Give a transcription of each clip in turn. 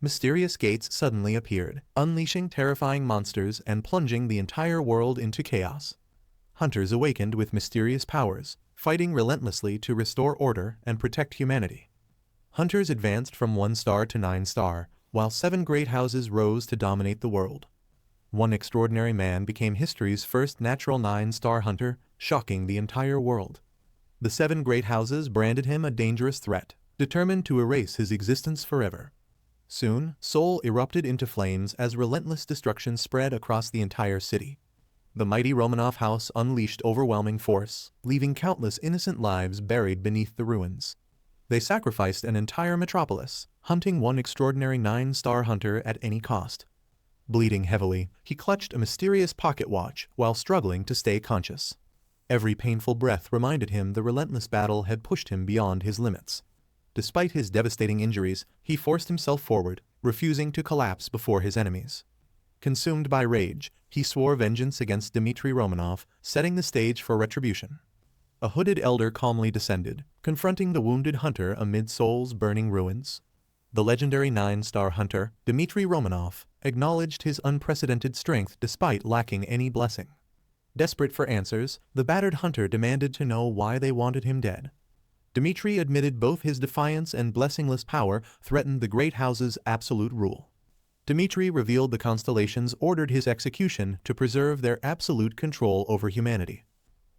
Mysterious gates suddenly appeared, unleashing terrifying monsters and plunging the entire world into chaos. Hunters awakened with mysterious powers, fighting relentlessly to restore order and protect humanity. Hunters advanced from 1 star to 9 star, while 7 great houses rose to dominate the world. One extraordinary man became history's first natural 9-star hunter, shocking the entire world. The 7 great houses branded him a dangerous threat, determined to erase his existence forever. Soon, Seoul erupted into flames as relentless destruction spread across the entire city. The mighty Romanov house unleashed overwhelming force, leaving countless innocent lives buried beneath the ruins. They sacrificed an entire metropolis, hunting one extraordinary 9-star hunter at any cost. Bleeding heavily, he clutched a mysterious pocket watch while struggling to stay conscious. Every painful breath reminded him the relentless battle had pushed him beyond his limits. Despite his devastating injuries, he forced himself forward, refusing to collapse before his enemies. Consumed by rage, he swore vengeance against Dmitry Romanov, setting the stage for retribution. A hooded elder calmly descended, confronting the wounded hunter amid Seoul's burning ruins. The legendary 9-star hunter, Dmitry Romanov, acknowledged his unprecedented strength despite lacking any blessing. Desperate for answers, the battered hunter demanded to know why they wanted him dead. Dmitry admitted both his defiance and blessingless power threatened the great house's absolute rule. Dmitry revealed the constellations ordered his execution to preserve their absolute control over humanity.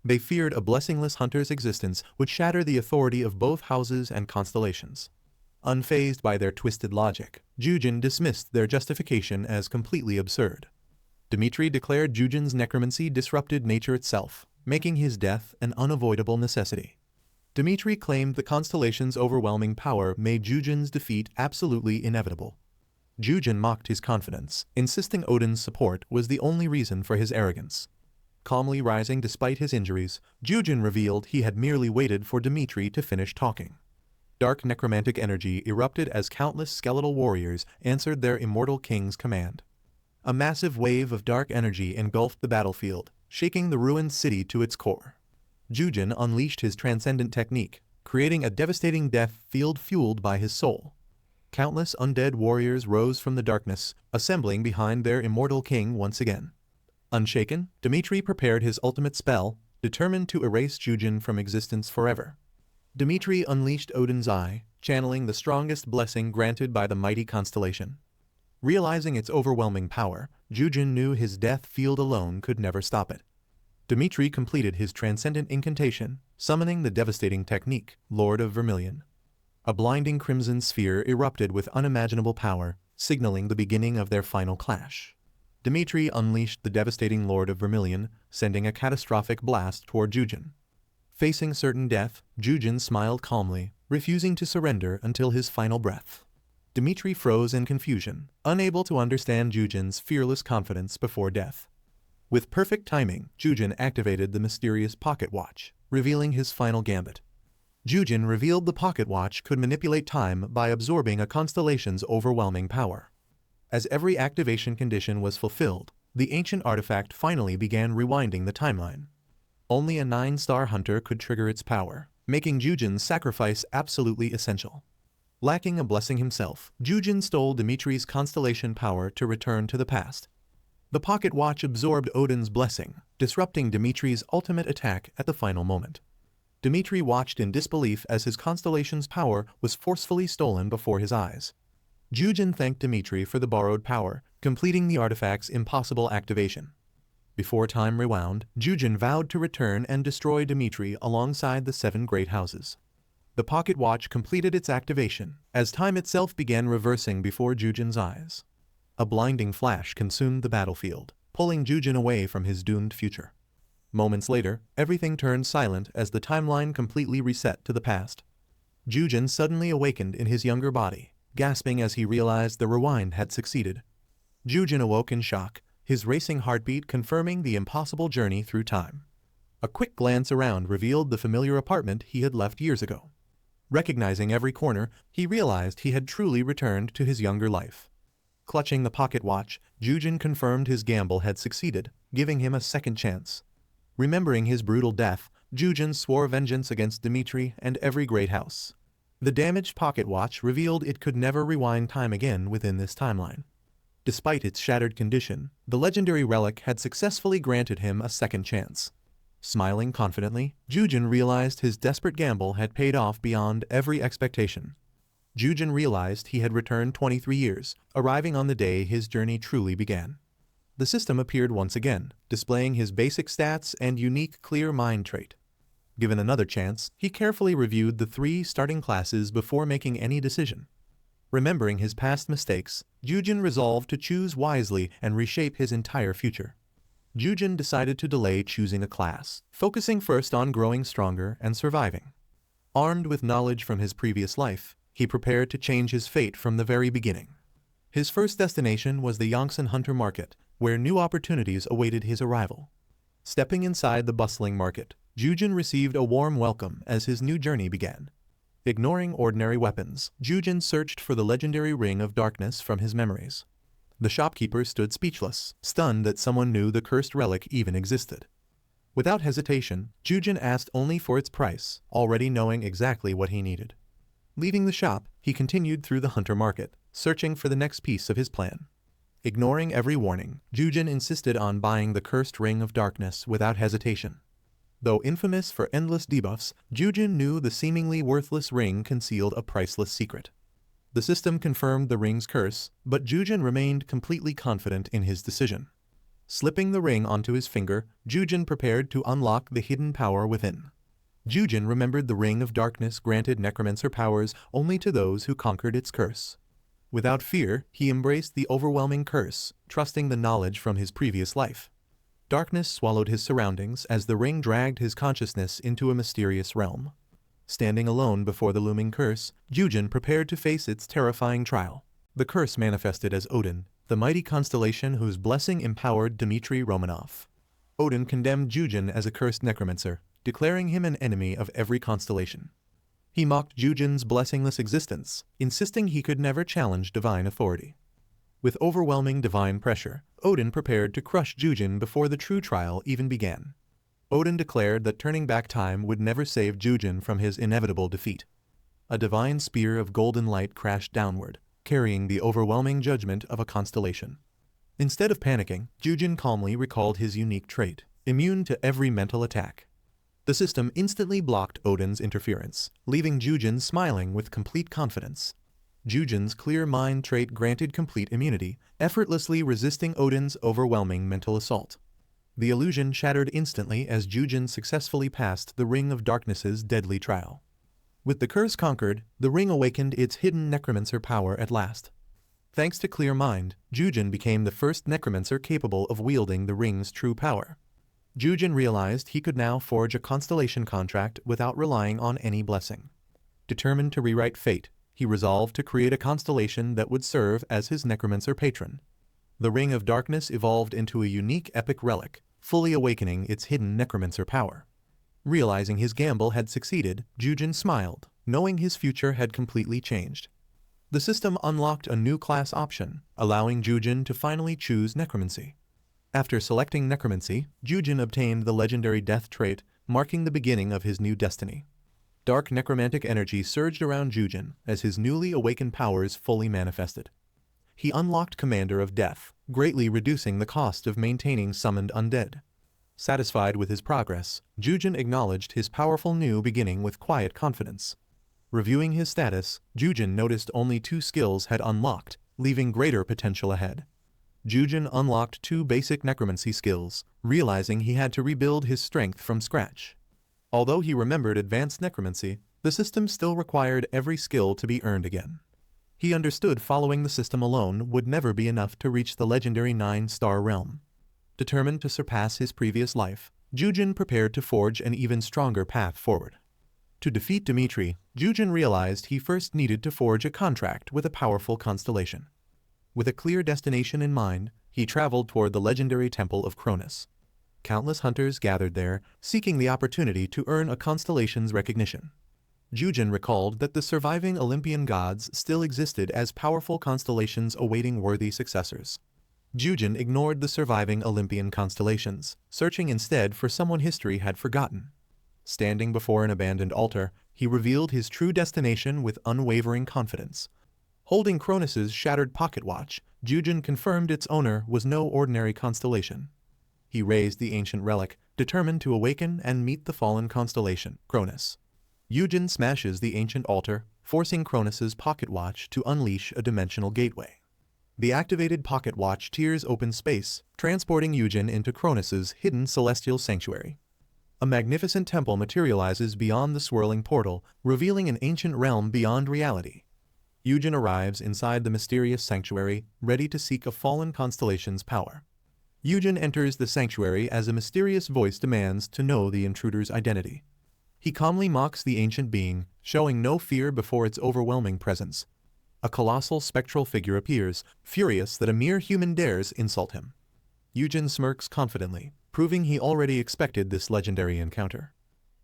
They feared a blessingless hunter's existence would shatter the authority of both houses and constellations. Unfazed by their twisted logic, Jujin dismissed their justification as completely absurd. Dmitry declared Jujin's necromancy disrupted nature itself, making his death an unavoidable necessity. Dmitry claimed the constellation's overwhelming power made Jujin's defeat absolutely inevitable. Jujin mocked his confidence, insisting Odin's support was the only reason for his arrogance. Calmly rising despite his injuries, Jujin revealed he had merely waited for Dmitry to finish talking. Dark necromantic energy erupted as countless skeletal warriors answered their immortal king's command. A massive wave of dark energy engulfed the battlefield, shaking the ruined city to its core. Jujin unleashed his transcendent technique, creating a devastating death field fueled by his soul. Countless undead warriors rose from the darkness, assembling behind their immortal king once again. Unshaken, Dmitry prepared his ultimate spell, determined to erase Jujin from existence forever. Dmitry unleashed Odin's Eye, channeling the strongest blessing granted by the mighty constellation. Realizing its overwhelming power, Jujin knew his death field alone could never stop it. Dmitry completed his transcendent incantation, summoning the devastating technique, Lord of Vermilion. A blinding crimson sphere erupted with unimaginable power, signaling the beginning of their final clash. Dmitry unleashed the devastating Lord of Vermilion, sending a catastrophic blast toward Jujin. Facing certain death, Jujin smiled calmly, refusing to surrender until his final breath. Dmitry froze in confusion, unable to understand Jujin's fearless confidence before death. With perfect timing, Jujin activated the mysterious pocket watch, revealing his final gambit. Jujin revealed the pocket watch could manipulate time by absorbing a constellation's overwhelming power. As every activation condition was fulfilled, the ancient artifact finally began rewinding the timeline. Only a 9-star hunter could trigger its power, making Jujin's sacrifice absolutely essential. Lacking a blessing himself, Jujin stole Dmitry's constellation power to return to the past. The pocket watch absorbed Odin's blessing, disrupting Dmitry's ultimate attack at the final moment. Dmitry watched in disbelief as his constellation's power was forcefully stolen before his eyes. Jujin thanked Dmitry for the borrowed power, completing the artifact's impossible activation. Before time rewound, Jujin vowed to return and destroy Dmitry alongside the 7 great houses. The pocket watch completed its activation, as time itself began reversing before Jujin's eyes. A blinding flash consumed the battlefield, pulling Jujin away from his doomed future. Moments later, everything turned silent as the timeline completely reset to the past. Jujin suddenly awakened in his younger body, gasping as he realized the rewind had succeeded. Jujin awoke in shock, his racing heartbeat confirming the impossible journey through time. A quick glance around revealed the familiar apartment he had left years ago. Recognizing every corner, he realized he had truly returned to his younger life. Clutching the pocket watch, Jujin confirmed his gamble had succeeded, giving him a second chance. Remembering his brutal death, Jujin swore vengeance against Dmitry and every great house. The damaged pocket watch revealed it could never rewind time again within this timeline. Despite its shattered condition, the legendary relic had successfully granted him a second chance. Smiling confidently, Jujin realized his desperate gamble had paid off beyond every expectation. Jujin realized he had returned 23 years, arriving on the day his journey truly began. The system appeared once again, displaying his basic stats and unique clear mind trait. Given another chance, he carefully reviewed the 3 starting classes before making any decision. Remembering his past mistakes, Jujin resolved to choose wisely and reshape his entire future. Jujin decided to delay choosing a class, focusing first on growing stronger and surviving. Armed with knowledge from his previous life, he prepared to change his fate from the very beginning. His first destination was the Yongsan Hunter Market, where new opportunities awaited his arrival. Stepping inside the bustling market, Jujin received a warm welcome as his new journey began. Ignoring ordinary weapons, Jujin searched for the legendary Ring of Darkness from his memories. The shopkeeper stood speechless, stunned that someone knew the cursed relic even existed. Without hesitation, Jujin asked only for its price, already knowing exactly what he needed. Leaving the shop, he continued through the hunter market, searching for the next piece of his plan. Ignoring every warning, Jujin insisted on buying the cursed Ring of Darkness without hesitation. Though infamous for endless debuffs, Jujin knew the seemingly worthless ring concealed a priceless secret. The system confirmed the ring's curse, but Jujin remained completely confident in his decision. Slipping the ring onto his finger, Jujin prepared to unlock the hidden power within. Jujin remembered the Ring of Darkness granted Necromancer powers only to those who conquered its curse. Without fear, he embraced the overwhelming curse, trusting the knowledge from his previous life. Darkness swallowed his surroundings as the ring dragged his consciousness into a mysterious realm. Standing alone before the looming curse, Jujin prepared to face its terrifying trial. The curse manifested as Odin, the mighty constellation whose blessing empowered Dmitry Romanov. Odin condemned Jujin as a cursed necromancer, declaring him an enemy of every constellation. He mocked Jujin's blessingless existence, insisting he could never challenge divine authority. With overwhelming divine pressure, Odin prepared to crush Jujin before the true trial even began. Odin declared that turning back time would never save Jujin from his inevitable defeat. A divine spear of golden light crashed downward, carrying the overwhelming judgment of a constellation. Instead of panicking, Jujin calmly recalled his unique trait, immune to every mental attack. The system instantly blocked Odin's interference, leaving Jujin smiling with complete confidence. Jujin's clear mind trait granted complete immunity, effortlessly resisting Odin's overwhelming mental assault. The illusion shattered instantly as Jujin successfully passed the Ring of Darkness's deadly trial. With the curse conquered, the ring awakened its hidden necromancer power at last. Thanks to clear mind, Jujin became the first necromancer capable of wielding the ring's true power. Jujin realized he could now forge a constellation contract without relying on any blessing. Determined to rewrite fate, he resolved to create a constellation that would serve as his necromancer patron. The Ring of Darkness evolved into a unique epic relic, fully awakening its hidden necromancer power. Realizing his gamble had succeeded, Jujin smiled, knowing his future had completely changed. The system unlocked a new class option, allowing Jujin to finally choose necromancy. After selecting necromancy, Jujin obtained the legendary death trait, marking the beginning of his new destiny. Dark necromantic energy surged around Jujin as his newly awakened powers fully manifested. He unlocked Commander of Death, greatly reducing the cost of maintaining summoned undead. Satisfied with his progress, Jujin acknowledged his powerful new beginning with quiet confidence. Reviewing his status, Jujin noticed only 2 skills had unlocked, leaving greater potential ahead. Jujin unlocked 2 basic necromancy skills, realizing he had to rebuild his strength from scratch. Although he remembered advanced necromancy, the system still required every skill to be earned again. He understood following the system alone would never be enough to reach the legendary 9-star realm. Determined to surpass his previous life, Jujin prepared to forge an even stronger path forward. To defeat Dmitry, Jujin realized he first needed to forge a contract with a powerful constellation. With a clear destination in mind, he traveled toward the legendary Temple of Cronus. Countless hunters gathered there, seeking the opportunity to earn a constellation's recognition. Jujin recalled that the surviving Olympian gods still existed as powerful constellations awaiting worthy successors. Jujin ignored the surviving Olympian constellations, searching instead for someone history had forgotten. Standing before an abandoned altar, He revealed his true destination with unwavering confidence. Holding Cronus's shattered pocket watch, Yujin confirmed its owner was no ordinary constellation. He raised the ancient relic, determined to awaken and meet the fallen constellation, Cronus. Yujin smashes the ancient altar, forcing Cronus's pocket watch to unleash a dimensional gateway. The activated pocket watch tears open space, transporting Yujin into Cronus's hidden celestial sanctuary. A magnificent temple materializes beyond the swirling portal, revealing an ancient realm beyond reality. Yujin arrives inside the mysterious sanctuary, ready to seek a fallen constellation's power. Yujin enters the sanctuary as a mysterious voice demands to know the intruder's identity. He calmly mocks the ancient being, showing no fear before its overwhelming presence. A colossal spectral figure appears, furious that a mere human dares insult him. Yujin smirks confidently, proving he already expected this legendary encounter.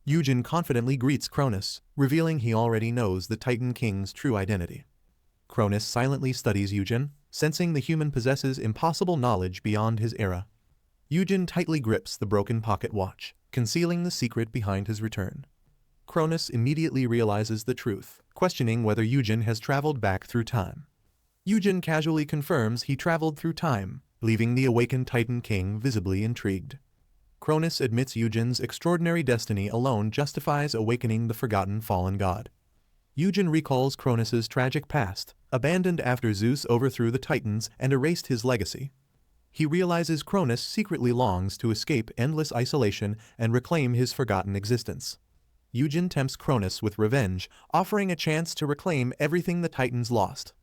Yujin confidently greets Cronus, revealing he already knows the Titan King's true identity. Cronus silently studies Yujin, sensing the human possesses impossible knowledge beyond his era. Yujin tightly grips the broken pocket watch, concealing the secret behind his return. Cronus immediately realizes the truth, questioning whether Yujin has traveled back through time. Yujin casually confirms he traveled through time, leaving the awakened Titan King visibly intrigued. Cronus admits Yujin's extraordinary destiny alone justifies awakening the forgotten fallen god. Yujin recalls Cronus's tragic past, abandoned after Zeus overthrew the Titans and erased his legacy. He realizes Cronus secretly longs to escape endless isolation and reclaim his forgotten existence. Yujin tempts Cronus with revenge, offering a chance to reclaim everything the Titans lost.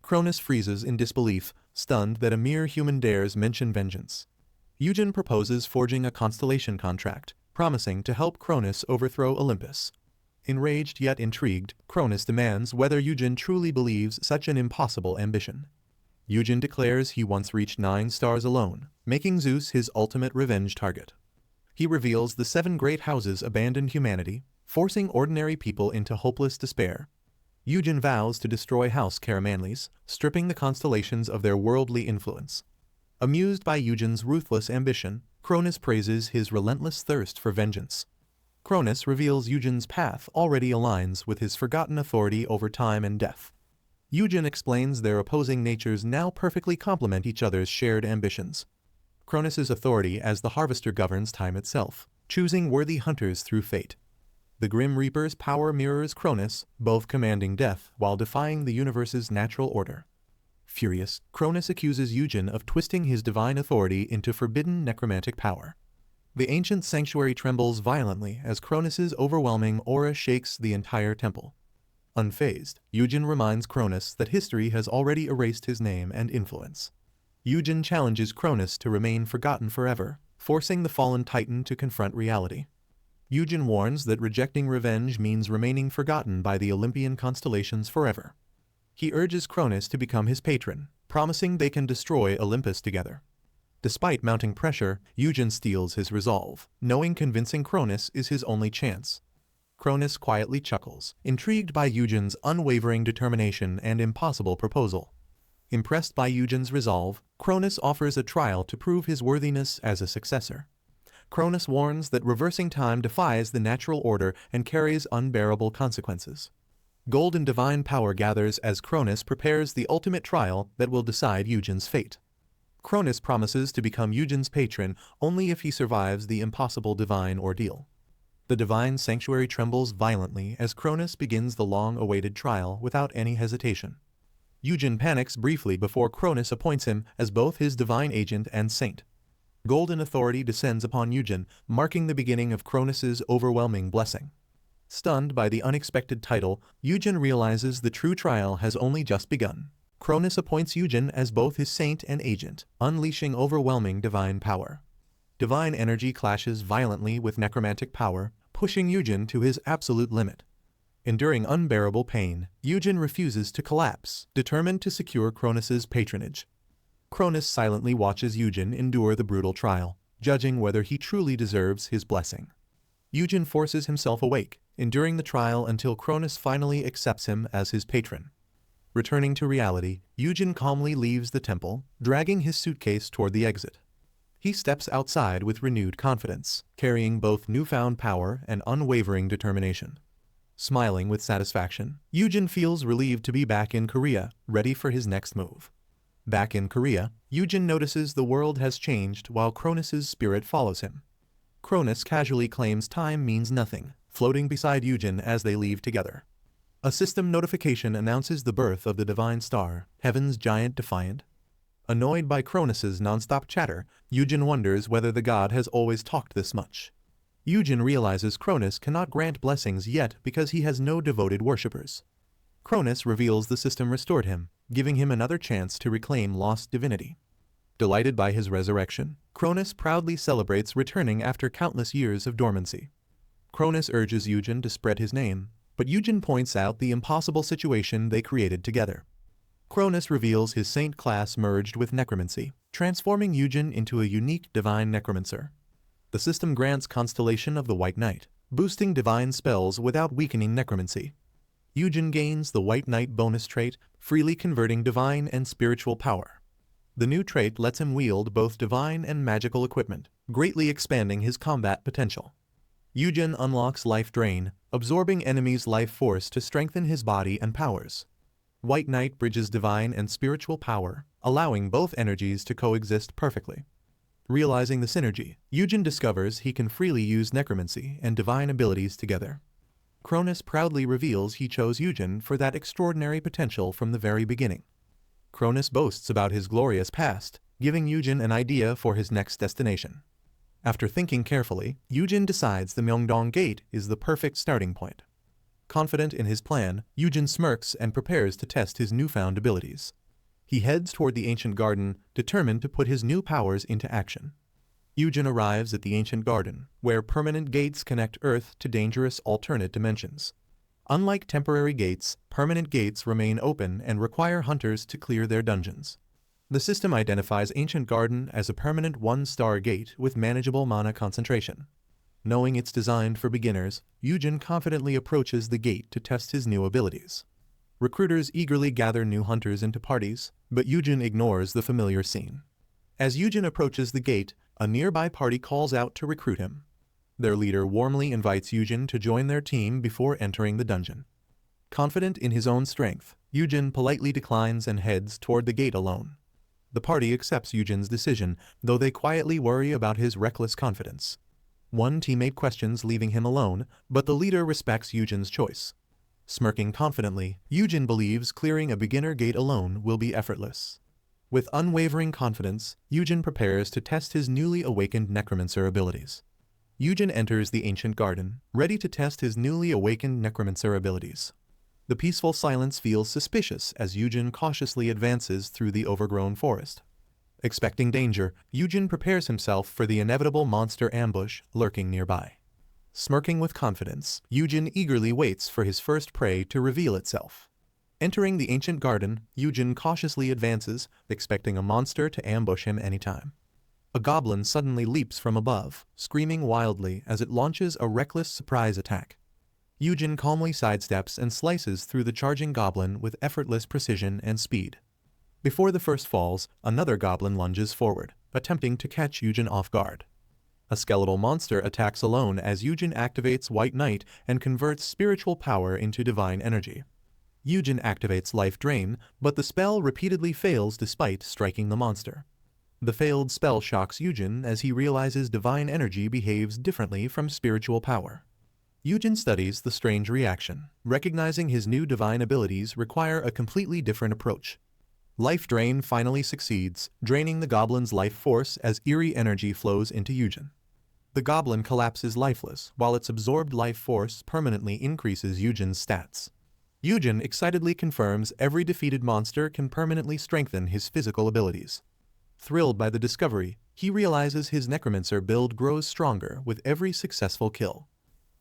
Cronus freezes in disbelief, stunned that a mere human dares mention vengeance. Yujin proposes forging a constellation contract, promising to help Cronus overthrow Olympus. Enraged yet intrigued, Cronus demands whether Yujin truly believes such an impossible ambition. Yujin declares he once reached 9 stars alone, making Zeus his ultimate revenge target. He reveals the 7 great houses abandoned humanity, forcing ordinary people into hopeless despair. Yujin vows to destroy House Caramanlis, stripping the constellations of their worldly influence. Amused by Yujin's ruthless ambition, Cronus praises his relentless thirst for vengeance. Cronus reveals Yujin's path already aligns with his forgotten authority over time and death. Yujin explains their opposing natures now perfectly complement each other's shared ambitions. Cronus's authority as the harvester governs time itself, choosing worthy hunters through fate. The Grim Reaper's power mirrors Cronus, both commanding death while defying the universe's natural order. Furious, Cronus accuses Yujin of twisting his divine authority into forbidden necromantic power. The ancient sanctuary trembles violently as Cronus's overwhelming aura shakes the entire temple. Unfazed, Yujin reminds Cronus that history has already erased his name and influence. Yujin challenges Cronus to remain forgotten forever, forcing the fallen Titan to confront reality. Yujin warns that rejecting revenge means remaining forgotten by the Olympian constellations forever. He urges Cronus to become his patron, promising they can destroy Olympus together. Despite mounting pressure, Yujin steels his resolve, knowing convincing Cronus is his only chance. Cronus quietly chuckles, intrigued by Yujin's unwavering determination and impossible proposal. Impressed by Yujin's resolve, Cronus offers a trial to prove his worthiness as a successor. Cronus warns that reversing time defies the natural order and carries unbearable consequences. Golden divine power gathers as Cronus prepares the ultimate trial that will decide Yujin's fate. Cronus promises to become Yujin's patron only if he survives the impossible divine ordeal. The divine sanctuary trembles violently as Cronus begins the long-awaited trial without any hesitation. Yujin panics briefly before Cronus appoints him as both his divine agent and saint. Golden authority descends upon Yujin, marking the beginning of Cronus's overwhelming blessing. Stunned by the unexpected title, Yujin realizes the true trial has only just begun. Cronus appoints Yujin as both his saint and agent, unleashing overwhelming divine power. Divine energy clashes violently with necromantic power, pushing Yujin to his absolute limit. Enduring unbearable pain, Yujin refuses to collapse, determined to secure Cronus's patronage. Cronus silently watches Yujin endure the brutal trial, judging whether he truly deserves his blessing. Yujin forces himself awake, enduring the trial until Cronus finally accepts him as his patron. Returning to reality, Yujin calmly leaves the temple, dragging his suitcase toward the exit. He steps outside with renewed confidence, carrying both newfound power and unwavering determination. Smiling with satisfaction, Yujin feels relieved to be back in Korea, ready for his next move. Back in Korea, Yujin notices the world has changed while Cronus's spirit follows him. Cronus casually claims time means nothing, floating beside Yujin as they leave together. A system notification announces the birth of the divine star, Heaven's giant defiant. Annoyed by Cronus's non-stop chatter, Yujin wonders whether the god has always talked this much. Yujin realizes Cronus cannot grant blessings yet because he has no devoted worshippers. Cronus reveals the system restored him, giving him another chance to reclaim lost divinity. Delighted by his resurrection, Cronus proudly celebrates returning after countless years of dormancy. Cronus urges Yujin to spread his name, but Yujin points out the impossible situation they created together. Cronus reveals his saint class merged with necromancy, transforming Yujin into a unique divine necromancer. The system grants Constellation of the White Knight, boosting divine spells without weakening necromancy. Yujin gains the White Knight bonus trait, freely converting divine and spiritual power. The new trait lets him wield both divine and magical equipment, greatly expanding his combat potential. Yujin unlocks Life Drain, absorbing enemies' life force to strengthen his body and powers. White Knight bridges divine and spiritual power, allowing both energies to coexist perfectly. Realizing the synergy, Yujin discovers he can freely use necromancy and divine abilities together. Cronus proudly reveals he chose Yujin for that extraordinary potential from the very beginning. Cronus boasts about his glorious past, giving Yujin an idea for his next destination. After thinking carefully, Yujin decides the Myeongdong Gate is the perfect starting point. Confident in his plan, Yujin smirks and prepares to test his newfound abilities. He heads toward the ancient garden, determined to put his new powers into action. Yujin arrives at the ancient garden, where permanent gates connect Earth to dangerous alternate dimensions. Unlike temporary gates, permanent gates remain open and require hunters to clear their dungeons. The system identifies Ancient Garden as a permanent one-star gate with manageable mana concentration. Knowing it's designed for beginners, Yujin confidently approaches the gate to test his new abilities. Recruiters eagerly gather new hunters into parties, but Yujin ignores the familiar scene. As Yujin approaches the gate, a nearby party calls out to recruit him. Their leader warmly invites Yujin to join their team before entering the dungeon. Confident in his own strength, Yujin politely declines and heads toward the gate alone. The party accepts Yujin's decision, though they quietly worry about his reckless confidence. One teammate questions leaving him alone, but the leader respects Yujin's choice. Smirking confidently, Yujin believes clearing a beginner gate alone will be effortless. With unwavering confidence, Yujin prepares to test his newly awakened necromancer abilities. Yujin enters the ancient garden, ready to test his newly awakened necromancer abilities. The peaceful silence feels suspicious as Yujin cautiously advances through the overgrown forest. Expecting danger, Yujin prepares himself for the inevitable monster ambush lurking nearby. Smirking with confidence, Yujin eagerly waits for his first prey to reveal itself. Entering the ancient garden, Yujin cautiously advances, expecting a monster to ambush him anytime. A goblin suddenly leaps from above, screaming wildly as it launches a reckless surprise attack. Yujin calmly sidesteps and slices through the charging goblin with effortless precision and speed. Before the first falls, another goblin lunges forward, attempting to catch Yujin off guard. A skeletal monster attacks alone as Yujin activates White Knight and converts spiritual power into divine energy. Yujin activates Life Drain, but the spell repeatedly fails despite striking the monster. The failed spell shocks Yujin as he realizes divine energy behaves differently from spiritual power. Yujin studies the strange reaction, recognizing his new divine abilities require a completely different approach. Life Drain finally succeeds, draining the goblin's life force as eerie energy flows into Yujin. The goblin collapses lifeless, while its absorbed life force permanently increases Yujin's stats. Yujin excitedly confirms every defeated monster can permanently strengthen his physical abilities. Thrilled by the discovery, he realizes his necromancer build grows stronger with every successful kill.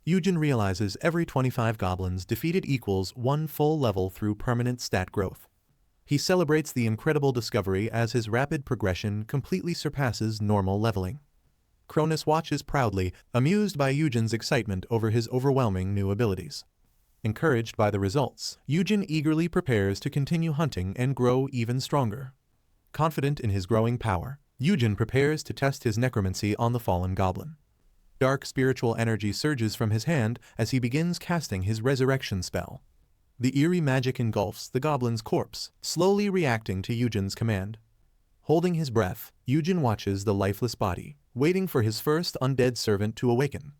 Yujin realizes every 25 goblins defeated equals 1 full level through permanent stat growth. He celebrates the incredible discovery as his rapid progression completely surpasses normal leveling. Cronus watches proudly, amused by Yujin's excitement over his overwhelming new abilities. Encouraged by the results, Yujin eagerly prepares to continue hunting and grow even stronger. Confident in his growing power, Yujin prepares to test his necromancy on the fallen goblin. Dark spiritual energy surges from his hand as he begins casting his resurrection spell. The eerie magic engulfs the goblin's corpse, slowly reacting to Eugen's command. Holding his breath, Eugen watches the lifeless body, waiting for his first undead servant to awaken.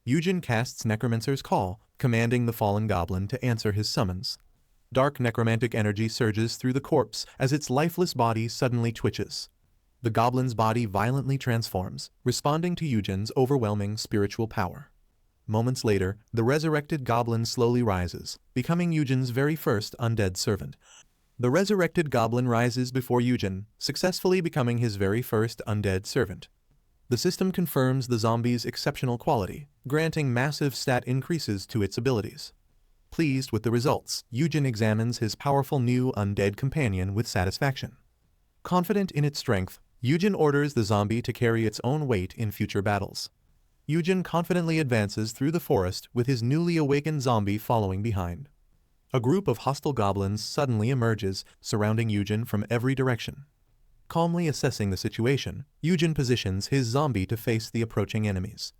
Eugen casts Necromancer's call, commanding the fallen goblin to answer his summons. Dark necromantic energy surges through the corpse as its lifeless body suddenly twitches. The goblin's body violently transforms, responding to Eugen's overwhelming spiritual power. Moments later, the resurrected goblin slowly rises, becoming Eugen's very first undead servant. The resurrected goblin rises before Eugen, successfully becoming his very first undead servant. The system confirms the zombie's exceptional quality, granting massive stat increases to its abilities. Pleased with the results, Eugen examines his powerful new undead companion with satisfaction. Confident in its strength, Eugen orders the zombie to carry its own weight in future battles. Eugen confidently advances through the forest with his newly awakened zombie following behind. A group of hostile goblins suddenly emerges, surrounding Eugen from every direction. Calmly assessing the situation, Eugen positions his zombie to face the approaching enemies.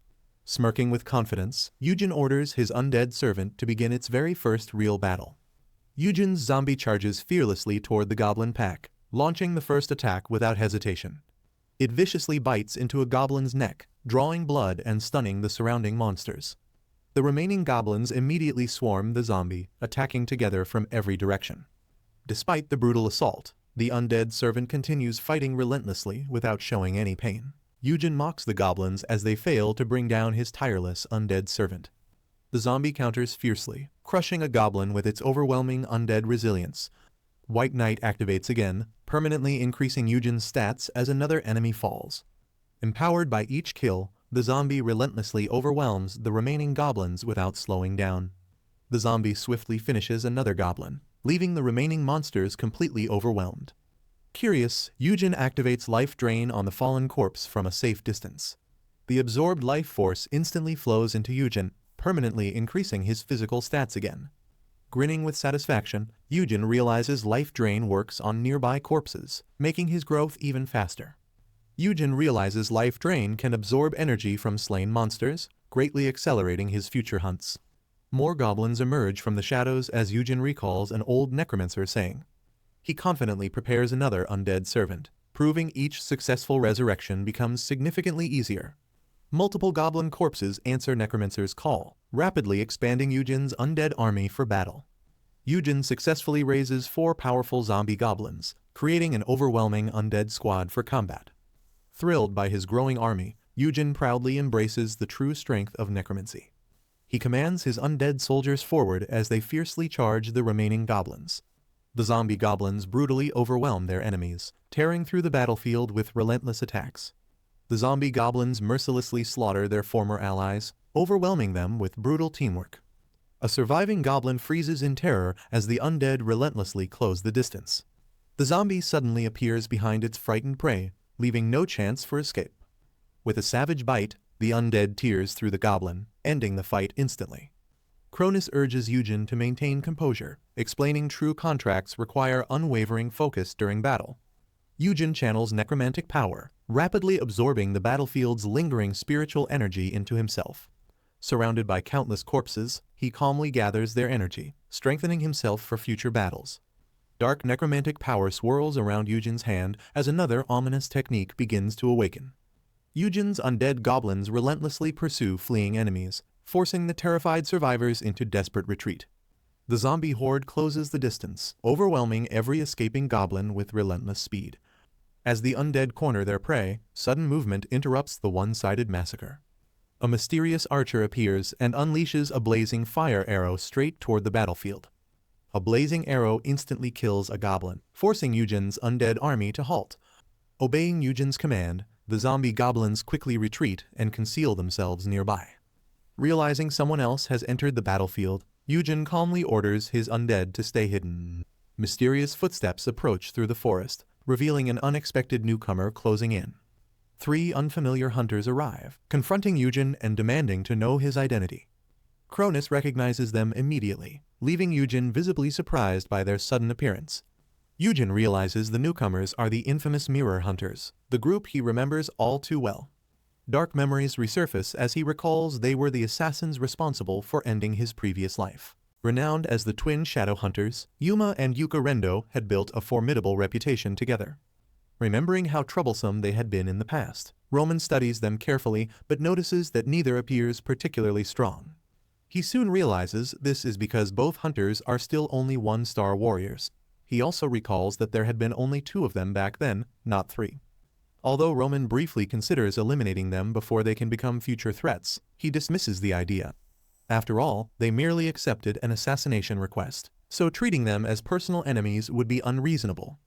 Smirking with confidence, Eugen orders his undead servant to begin its very first real battle. Eugen's zombie charges fearlessly toward the goblin pack, launching the first attack without hesitation. It viciously bites into a goblin's neck, drawing blood and stunning the surrounding monsters. The remaining goblins immediately swarm the zombie, attacking together from every direction. Despite the brutal assault, the undead servant continues fighting relentlessly without showing any pain. Eugen mocks the goblins as they fail to bring down his tireless undead servant. The zombie counters fiercely, crushing a goblin with its overwhelming undead resilience. White Knight activates again, permanently increasing Eugen's stats as another enemy falls. Empowered by each kill, the zombie relentlessly overwhelms the remaining goblins without slowing down. The zombie swiftly finishes another goblin, leaving the remaining monsters completely overwhelmed. Curious, Eugen activates Life Drain on the fallen corpse from a safe distance. The absorbed life force instantly flows into Eugen, permanently increasing his physical stats again. Grinning with satisfaction, Eugen realizes Life Drain works on nearby corpses, making his growth even faster. Eugen realizes Life Drain can absorb energy from slain monsters, greatly accelerating his future hunts. More goblins emerge from the shadows as Eugen recalls an old Necromancer saying. He confidently prepares another undead servant, proving each successful resurrection becomes significantly easier. Multiple goblin corpses answer Necromancer's call, rapidly expanding Eugen's undead army for battle. Eugen successfully raises 4 powerful zombie goblins, creating an overwhelming undead squad for combat. Thrilled by his growing army, Eugen proudly embraces the true strength of necromancy. He commands his undead soldiers forward as they fiercely charge the remaining goblins. The zombie goblins brutally overwhelm their enemies, tearing through the battlefield with relentless attacks. The zombie goblins mercilessly slaughter their former allies, overwhelming them with brutal teamwork. A surviving goblin freezes in terror as the undead relentlessly close the distance. The zombie suddenly appears behind its frightened prey, leaving no chance for escape. With a savage bite, the undead tears through the goblin, ending the fight instantly. Cronus urges Eugen to maintain composure, explaining true contracts require unwavering focus during battle. Eugen channels necromantic power, rapidly absorbing the battlefield's lingering spiritual energy into himself. Surrounded by countless corpses, he calmly gathers their energy, strengthening himself for future battles. Dark necromantic power swirls around Eugen's hand as another ominous technique begins to awaken. Eugen's undead goblins relentlessly pursue fleeing enemies, forcing the terrified survivors into desperate retreat. The zombie horde closes the distance, overwhelming every escaping goblin with relentless speed. As the undead corner their prey, sudden movement interrupts the one-sided massacre. A mysterious archer appears and unleashes a blazing fire arrow straight toward the battlefield. A blazing arrow instantly kills a goblin, forcing Eugen's undead army to halt. Obeying Eugen's command, the zombie goblins quickly retreat and conceal themselves nearby. Realizing someone else has entered the battlefield, Eugen calmly orders his undead to stay hidden. Mysterious footsteps approach through the forest, revealing an unexpected newcomer closing in. 3 unfamiliar hunters arrive, confronting Eugen and demanding to know his identity. Cronus recognizes them immediately, leaving Eugen visibly surprised by their sudden appearance. Eugen realizes the newcomers are the infamous Mirror Hunters, the group he remembers all too well. Dark memories resurface as he recalls they were the assassins responsible for ending his previous life. Renowned as the twin shadow hunters, Yuma and Yuka Rendo had built a formidable reputation together. Remembering how troublesome they had been in the past, Roman studies them carefully but notices that neither appears particularly strong. He soon realizes this is because both hunters are still only one-star warriors. He also recalls that there had been only 2 of them back then, not 3. Although Roman briefly considers eliminating them before they can become future threats, he dismisses the idea. After all, they merely accepted an assassination request, so treating them as personal enemies would be unreasonable.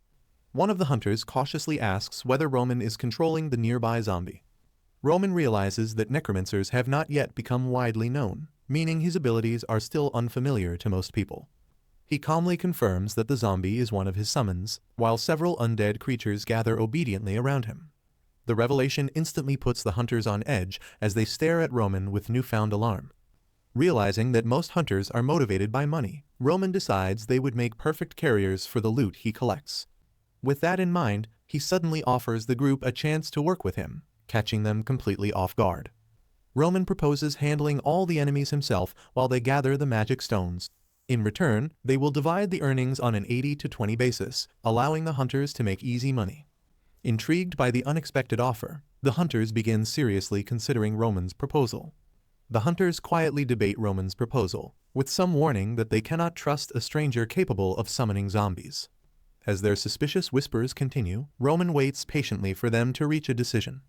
One of the hunters cautiously asks whether Roman is controlling the nearby zombie. Roman realizes that necromancers have not yet become widely known, meaning his abilities are still unfamiliar to most people. He calmly confirms that the zombie is one of his summons, while several undead creatures gather obediently around him. The revelation instantly puts the hunters on edge as they stare at Roman with newfound alarm. Realizing that most hunters are motivated by money, Roman decides they would make perfect carriers for the loot he collects. With that in mind, he suddenly offers the group a chance to work with him, catching them completely off guard. Roman proposes handling all the enemies himself while they gather the magic stones. In return, they will divide the earnings on an 80-20 basis, allowing the hunters to make easy money. Intrigued by the unexpected offer, the hunters begin seriously considering Roman's proposal. The hunters quietly debate Roman's proposal, with some warning that they cannot trust a stranger capable of summoning zombies. As their suspicious whispers continue, Roman waits patiently for them to reach a decision.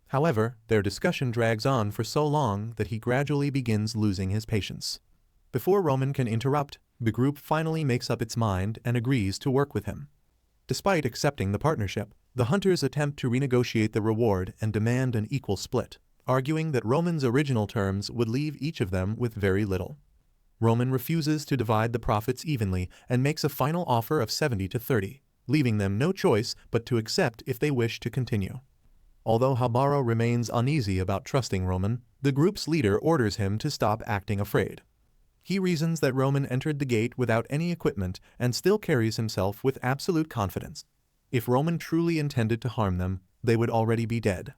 However, their discussion drags on for so long that he gradually begins losing his patience. Before Roman can interrupt, the group finally makes up its mind and agrees to work with him. Despite accepting the partnership, the hunters attempt to renegotiate the reward and demand an equal split, arguing that Roman's original terms would leave each of them with very little. Roman refuses to divide the profits evenly and makes a final offer of 70-30, leaving them no choice but to accept if they wish to continue. Although Habara remains uneasy about trusting Roman, the group's leader orders him to stop acting afraid. He reasons that Roman entered the gate without any equipment and still carries himself with absolute confidence. If Roman truly intended to harm them, they would already be dead.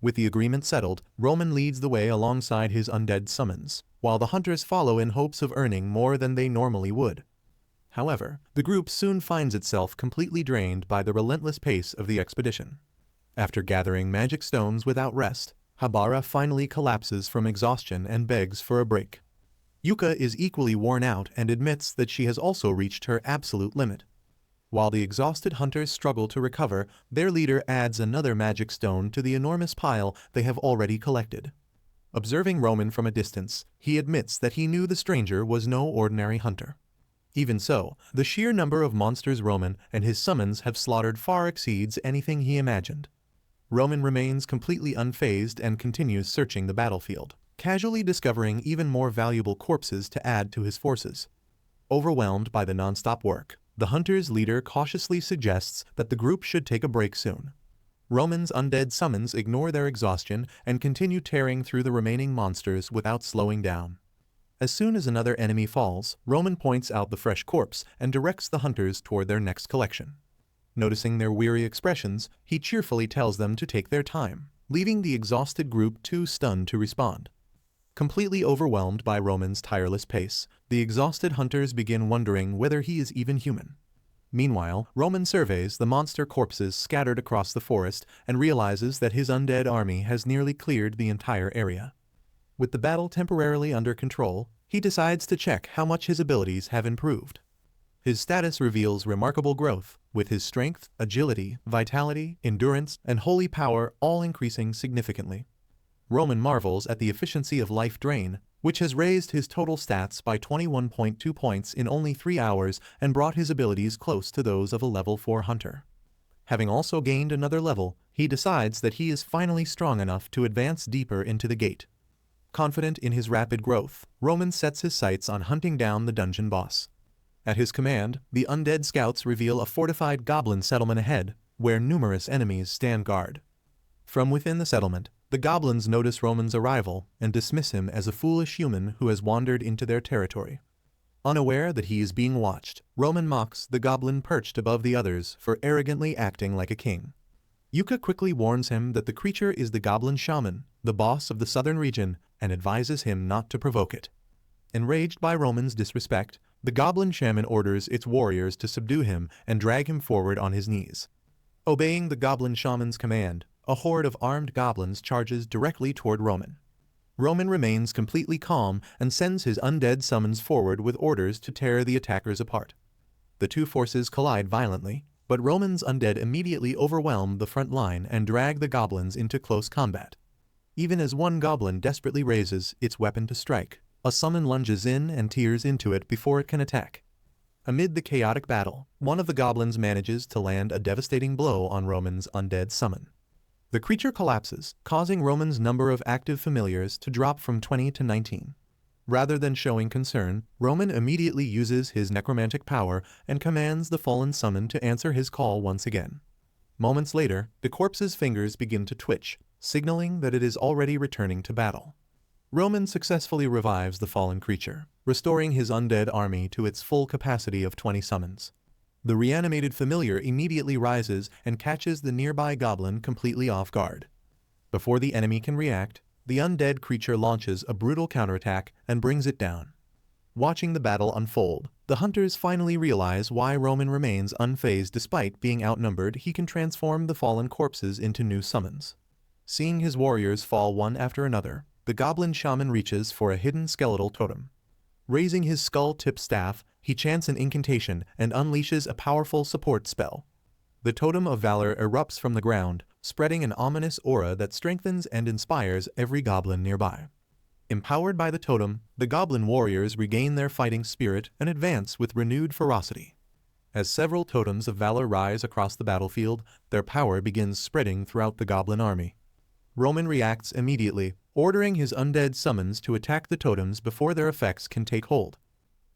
With the agreement settled, Roman leads the way alongside his undead summons, while the hunters follow in hopes of earning more than they normally would. However, the group soon finds itself completely drained by the relentless pace of the expedition. After gathering magic stones without rest, Habara finally collapses from exhaustion and begs for a break. Yuka is equally worn out and admits that she has also reached her absolute limit. While the exhausted hunters struggle to recover, their leader adds another magic stone to the enormous pile they have already collected. Observing Roman from a distance, he admits that he knew the stranger was no ordinary hunter. Even so, the sheer number of monsters Roman and his summons have slaughtered far exceeds anything he imagined. Roman remains completely unfazed and continues searching the battlefield, casually discovering even more valuable corpses to add to his forces. Overwhelmed by the non-stop work, the hunter's leader cautiously suggests that the group should take a break soon. Roman's undead summons ignore their exhaustion and continue tearing through the remaining monsters without slowing down. As soon as another enemy falls, Roman points out the fresh corpse and directs the hunters toward their next collection. Noticing their weary expressions, he cheerfully tells them to take their time, leaving the exhausted group too stunned to respond. Completely overwhelmed by Roman's tireless pace, the exhausted hunters begin wondering whether he is even human. Meanwhile, Roman surveys the monster corpses scattered across the forest and realizes that his undead army has nearly cleared the entire area. With the battle temporarily under control, he decides to check how much his abilities have improved. His status reveals remarkable growth, with his strength, agility, vitality, endurance, and holy power all increasing significantly. Roman marvels at the efficiency of life drain, which has raised his total stats by 21.2 points in only 3 hours and brought his abilities close to those of a level 4 hunter. Having also gained another level, he decides that he is finally strong enough to advance deeper into the gate. Confident in his rapid growth, Roman sets his sights on hunting down the dungeon boss. At his command, the undead scouts reveal a fortified goblin settlement ahead, where numerous enemies stand guard. From within the settlement, the goblins notice Roman's arrival and dismiss him as a foolish human who has wandered into their territory. Unaware that he is being watched, Roman mocks the goblin perched above the others for arrogantly acting like a king. Yuka quickly warns him that the creature is the goblin shaman, the boss of the southern region, and advises him not to provoke it. Enraged by Roman's disrespect, the goblin shaman orders its warriors to subdue him and drag him forward on his knees. Obeying the goblin shaman's command, a horde of armed goblins charges directly toward Roman. Roman remains completely calm and sends his undead summons forward with orders to tear the attackers apart. The two forces collide violently, but Roman's undead immediately overwhelm the front line and drag the goblins into close combat. Even as one goblin desperately raises its weapon to strike, a summon lunges in and tears into it before it can attack. Amid the chaotic battle, one of the goblins manages to land a devastating blow on Roman's undead summon. The creature collapses, causing Roman's number of active familiars to drop from 20 to 19. Rather than showing concern, Roman immediately uses his necromantic power and commands the fallen summon to answer his call once again. Moments later, the corpse's fingers begin to twitch, signaling that it is already returning to battle. Roman successfully revives the fallen creature, restoring his undead army to its full capacity of 20 summons. The reanimated familiar immediately rises and catches the nearby goblin completely off guard. Before the enemy can react, the undead creature launches a brutal counterattack and brings it down. Watching the battle unfold, the hunters finally realize why Roman remains unfazed. Despite being outnumbered, he can transform the fallen corpses into new summons. Seeing his warriors fall one after another, the goblin shaman reaches for a hidden skeletal totem. Raising his skull-tipped staff, he chants an incantation and unleashes a powerful support spell. The Totem of Valor erupts from the ground, spreading an ominous aura that strengthens and inspires every goblin nearby. Empowered by the totem, the goblin warriors regain their fighting spirit and advance with renewed ferocity. As several totems of valor rise across the battlefield, their power begins spreading throughout the goblin army. Roman reacts immediately, ordering his undead summons to attack the totems before their effects can take hold.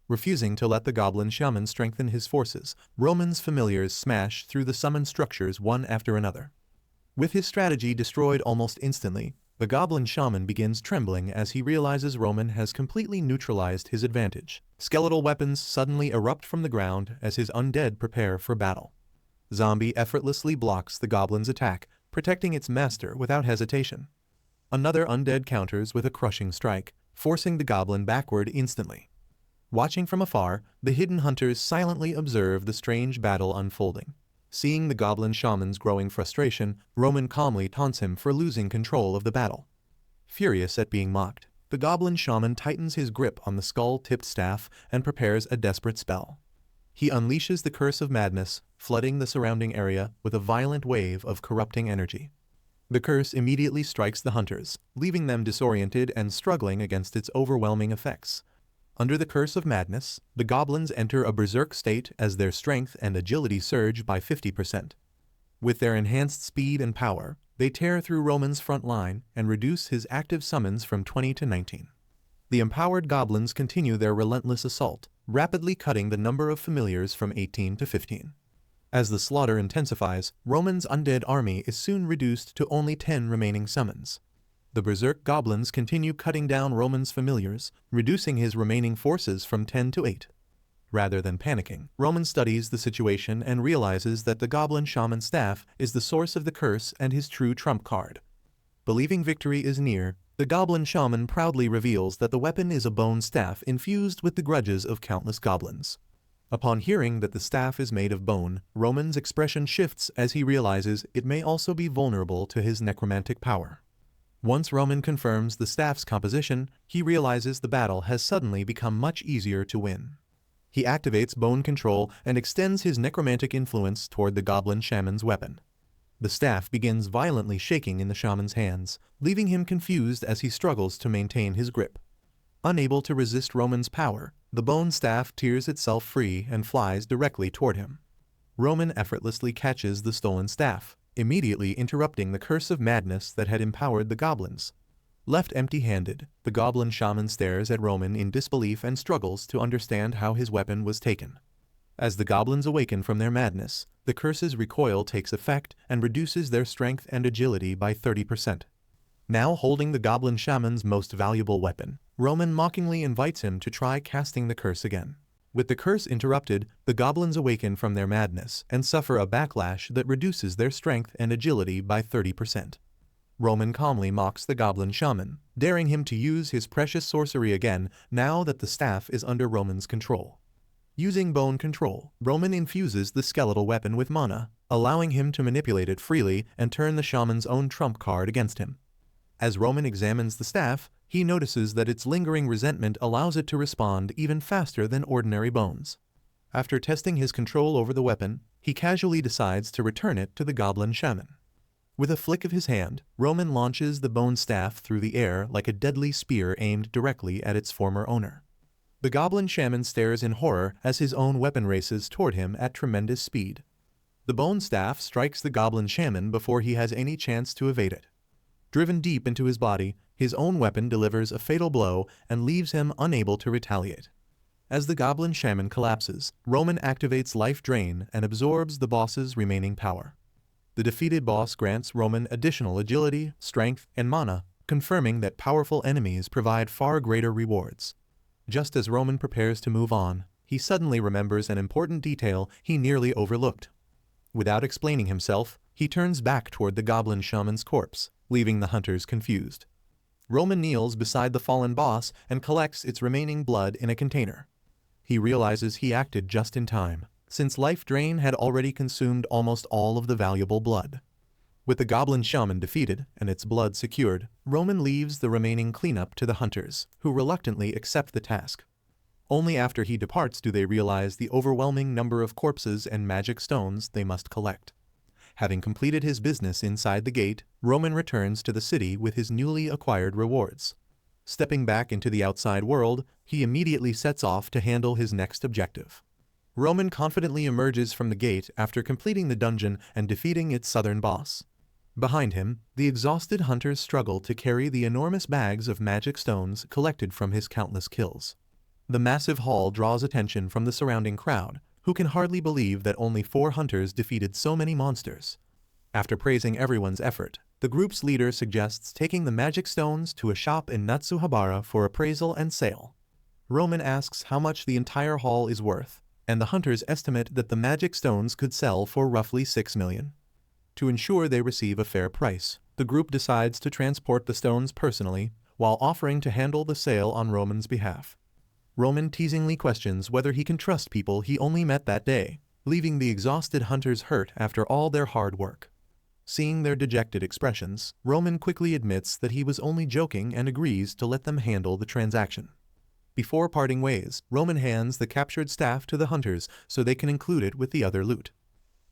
Refusing to let the goblin shaman strengthen his forces, Roman's familiars smash through the summon structures one after another. With his strategy destroyed almost instantly, the goblin shaman begins trembling as he realizes Roman has completely neutralized his advantage. Skeletal weapons suddenly erupt from the ground as his undead prepare for battle. Zombie effortlessly blocks the goblin's attack, protecting its master without hesitation. Another undead counters with a crushing strike, forcing the goblin backward instantly. Watching from afar, the hidden hunters silently observe the strange battle unfolding. Seeing the goblin shaman's growing frustration, Roman calmly taunts him for losing control of the battle. Furious at being mocked, the goblin shaman tightens his grip on the skull-tipped staff and prepares a desperate spell. He unleashes the Curse of Madness, flooding the surrounding area with a violent wave of corrupting energy. The curse immediately strikes the hunters, leaving them disoriented and struggling against its overwhelming effects. Under the Curse of Madness, the goblins enter a berserk state as their strength and agility surge by 50%. With their enhanced speed and power, they tear through Roman's front line and reduce his active summons from 20 to 19. The empowered goblins continue their relentless assault, rapidly cutting the number of familiars from 18 to 15. As the slaughter intensifies, Roman's undead army is soon reduced to only 10 remaining summons. The berserk goblins continue cutting down Roman's familiars, reducing his remaining forces from 10 to 8. Rather than panicking, Roman studies the situation and realizes that the goblin shaman staff is the source of the curse and his true trump card. Believing victory is near, the goblin shaman proudly reveals that the weapon is a bone staff infused with the grudges of countless goblins. Upon hearing that the staff is made of bone, Roman's expression shifts as he realizes it may also be vulnerable to his necromantic power. Once Roman confirms the staff's composition, he realizes the battle has suddenly become much easier to win. He activates bone control and extends his necromantic influence toward the goblin shaman's weapon. The staff begins violently shaking in the shaman's hands, leaving him confused as he struggles to maintain his grip. Unable to resist Roman's power, the bone staff tears itself free and flies directly toward him. Roman effortlessly catches the stolen staff, immediately interrupting the Curse of Madness that had empowered the goblins. Left empty-handed, the goblin shaman stares at Roman in disbelief and struggles to understand how his weapon was taken. As the goblins awaken from their madness, the curse's recoil takes effect and reduces their strength and agility by 30%. Now holding the goblin shaman's most valuable weapon, Roman mockingly invites him to try casting the curse again. With the curse interrupted, the goblins awaken from their madness and suffer a backlash that reduces their strength and agility by 30%. Roman calmly mocks the goblin shaman, daring him to use his precious sorcery again now that the staff is under Roman's control. Using bone control, Roman infuses the skeletal weapon with mana, allowing him to manipulate it freely and turn the shaman's own trump card against him. As Roman examines the staff, he notices that its lingering resentment allows it to respond even faster than ordinary bones. After testing his control over the weapon, he casually decides to return it to the goblin shaman. With a flick of his hand, Roman launches the bone staff through the air like a deadly spear aimed directly at its former owner. The goblin shaman stares in horror as his own weapon races toward him at tremendous speed. The bone staff strikes the goblin shaman before he has any chance to evade it. Driven deep into his body, his own weapon delivers a fatal blow and leaves him unable to retaliate. As the goblin shaman collapses, Roman activates Life Drain and absorbs the boss's remaining power. The defeated boss grants Roman additional agility, strength, and mana, confirming that powerful enemies provide far greater rewards. Just as Roman prepares to move on, he suddenly remembers an important detail he nearly overlooked. Without explaining himself, he turns back toward the goblin shaman's corpse, leaving the hunters confused. Roman kneels beside the fallen boss and collects its remaining blood in a container. He realizes he acted just in time, since Life Drain had already consumed almost all of the valuable blood. With the goblin shaman defeated and its blood secured, Roman leaves the remaining cleanup to the hunters, who reluctantly accept the task. Only after he departs do they realize the overwhelming number of corpses and magic stones they must collect. Having completed his business inside the gate, Roman returns to the city with his newly acquired rewards. Stepping back into the outside world, he immediately sets off to handle his next objective. Roman confidently emerges from the gate after completing the dungeon and defeating its southern boss. Behind him, the exhausted hunters struggle to carry the enormous bags of magic stones collected from his countless kills. The massive haul draws attention from the surrounding crowd, who can hardly believe that only 4 hunters defeated so many monsters. After praising everyone's effort, the group's leader suggests taking the magic stones to a shop in Natsuhabara for appraisal and sale. Roman asks how much the entire haul is worth, and the hunters estimate that the magic stones could sell for roughly 6 million. To ensure they receive a fair price, the group decides to transport the stones personally, while offering to handle the sale on Roman's behalf. Roman teasingly questions whether he can trust people he only met that day, leaving the exhausted hunters hurt after all their hard work. Seeing their dejected expressions, Roman quickly admits that he was only joking and agrees to let them handle the transaction. Before parting ways, Roman hands the captured staff to the hunters so they can include it with the other loot.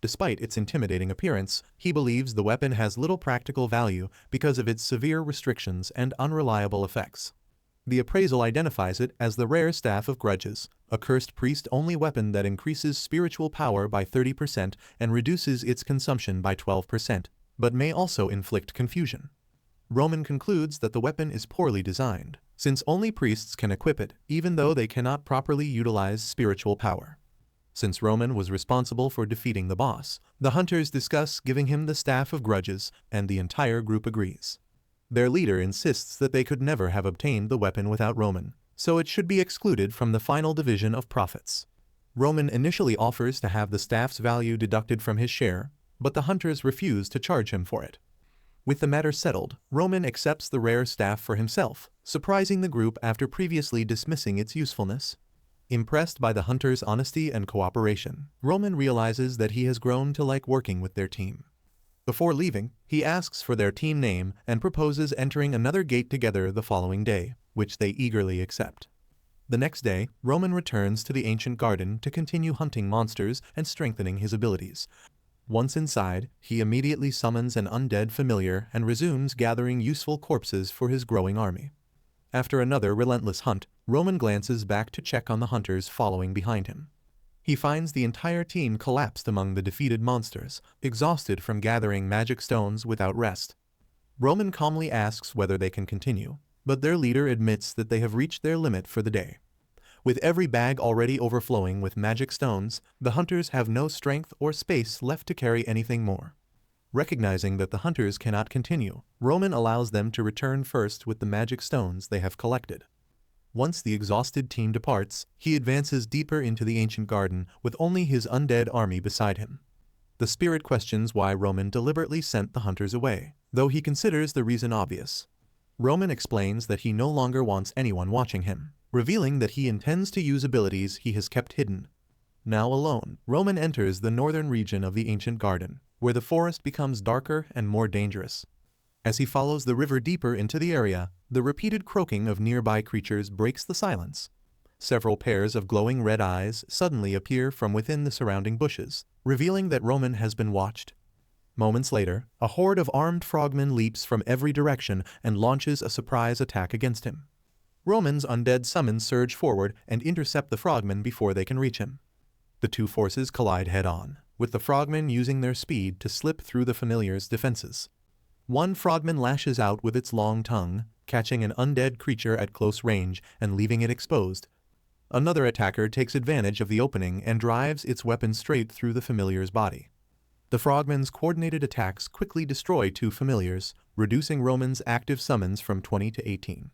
Despite its intimidating appearance, he believes the weapon has little practical value because of its severe restrictions and unreliable effects. The appraisal identifies it as the rare Staff of Grudges, a cursed priest-only weapon that increases spiritual power by 30% and reduces its consumption by 12%, but may also inflict confusion. Roman concludes that the weapon is poorly designed, since only priests can equip it, even though they cannot properly utilize spiritual power. Since Roman was responsible for defeating the boss, the hunters discuss giving him the Staff of Grudges, and the entire group agrees. Their leader insists that they could never have obtained the weapon without Roman, so it should be excluded from the final division of profits. Roman initially offers to have the staff's value deducted from his share, but the hunters refuse to charge him for it. With the matter settled, Roman accepts the rare staff for himself, surprising the group after previously dismissing its usefulness. Impressed by the hunters' honesty and cooperation, Roman realizes that he has grown to like working with their team. Before leaving, he asks for their team name and proposes entering another gate together the following day, which they eagerly accept. The next day, Roman returns to the ancient garden to continue hunting monsters and strengthening his abilities. Once inside, he immediately summons an undead familiar and resumes gathering useful corpses for his growing army. After another relentless hunt, Roman glances back to check on the hunters following behind him. He finds the entire team collapsed among the defeated monsters, exhausted from gathering magic stones without rest. Roman calmly asks whether they can continue, but their leader admits that they have reached their limit for the day. With every bag already overflowing with magic stones, the hunters have no strength or space left to carry anything more. Recognizing that the hunters cannot continue, Roman allows them to return first with the magic stones they have collected. Once the exhausted team departs, he advances deeper into the ancient garden with only his undead army beside him. The spirit questions why Roman deliberately sent the hunters away, though he considers the reason obvious. Roman explains that he no longer wants anyone watching him, revealing that he intends to use abilities he has kept hidden. Now alone, Roman enters the northern region of the ancient garden, where the forest becomes darker and more dangerous. As he follows the river deeper into the area, the repeated croaking of nearby creatures breaks the silence. Several pairs of glowing red eyes suddenly appear from within the surrounding bushes, revealing that Roman has been watched. Moments later, a horde of armed frogmen leaps from every direction and launches a surprise attack against him. Roman's undead summons surge forward and intercept the frogmen before they can reach him. The two forces collide head-on, with the frogmen using their speed to slip through the familiar's defenses. One frogman lashes out with its long tongue, catching an undead creature at close range and leaving it exposed. Another attacker takes advantage of the opening and drives its weapon straight through the familiar's body. The frogmen's coordinated attacks quickly destroy two familiars, reducing Roman's active summons from 20 to 18.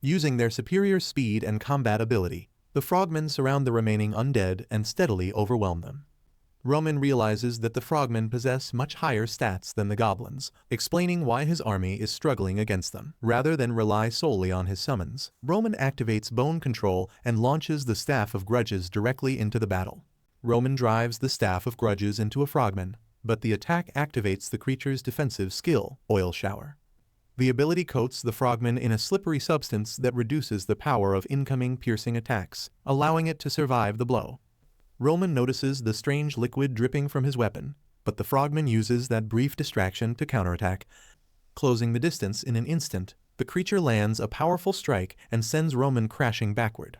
Using their superior speed and combat ability, the frogmen surround the remaining undead and steadily overwhelm them. Roman realizes that the frogmen possess much higher stats than the goblins, explaining why his army is struggling against them. Rather than rely solely on his summons, Roman activates bone control and launches the Staff of Grudges directly into the battle. Roman drives the Staff of Grudges into a frogman, but the attack activates the creature's defensive skill, Oil Shower. The ability coats the frogman in a slippery substance that reduces the power of incoming piercing attacks, allowing it to survive the blow. Roman notices the strange liquid dripping from his weapon, but the frogman uses that brief distraction to counterattack. Closing the distance in an instant, the creature lands a powerful strike and sends Roman crashing backward.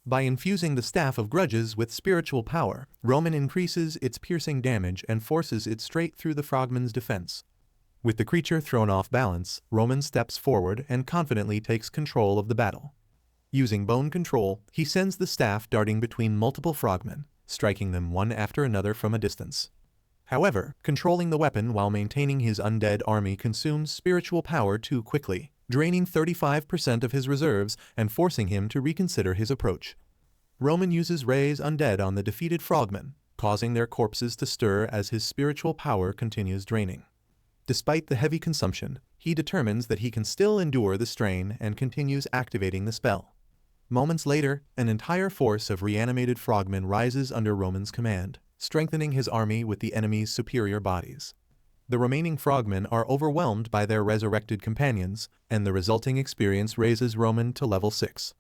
By infusing the Staff of Grudges with spiritual power, Roman increases its piercing damage and forces it straight through the frogman's defense. With the creature thrown off balance, Roman steps forward and confidently takes control of the battle. Using bone control, he sends the staff darting between multiple frogmen, striking them one after another from a distance. However, controlling the weapon while maintaining his undead army consumes spiritual power too quickly, draining 35% of his reserves and forcing him to reconsider his approach. Roman uses Raise Undead on the defeated frogmen, causing their corpses to stir as his spiritual power continues draining. Despite the heavy consumption, he determines that he can still endure the strain and continues activating the spell. Moments later, an entire force of reanimated frogmen rises under Roman's command, strengthening his army with the enemy's superior bodies. The remaining frogmen are overwhelmed by their resurrected companions, and the resulting experience raises Roman to level 6.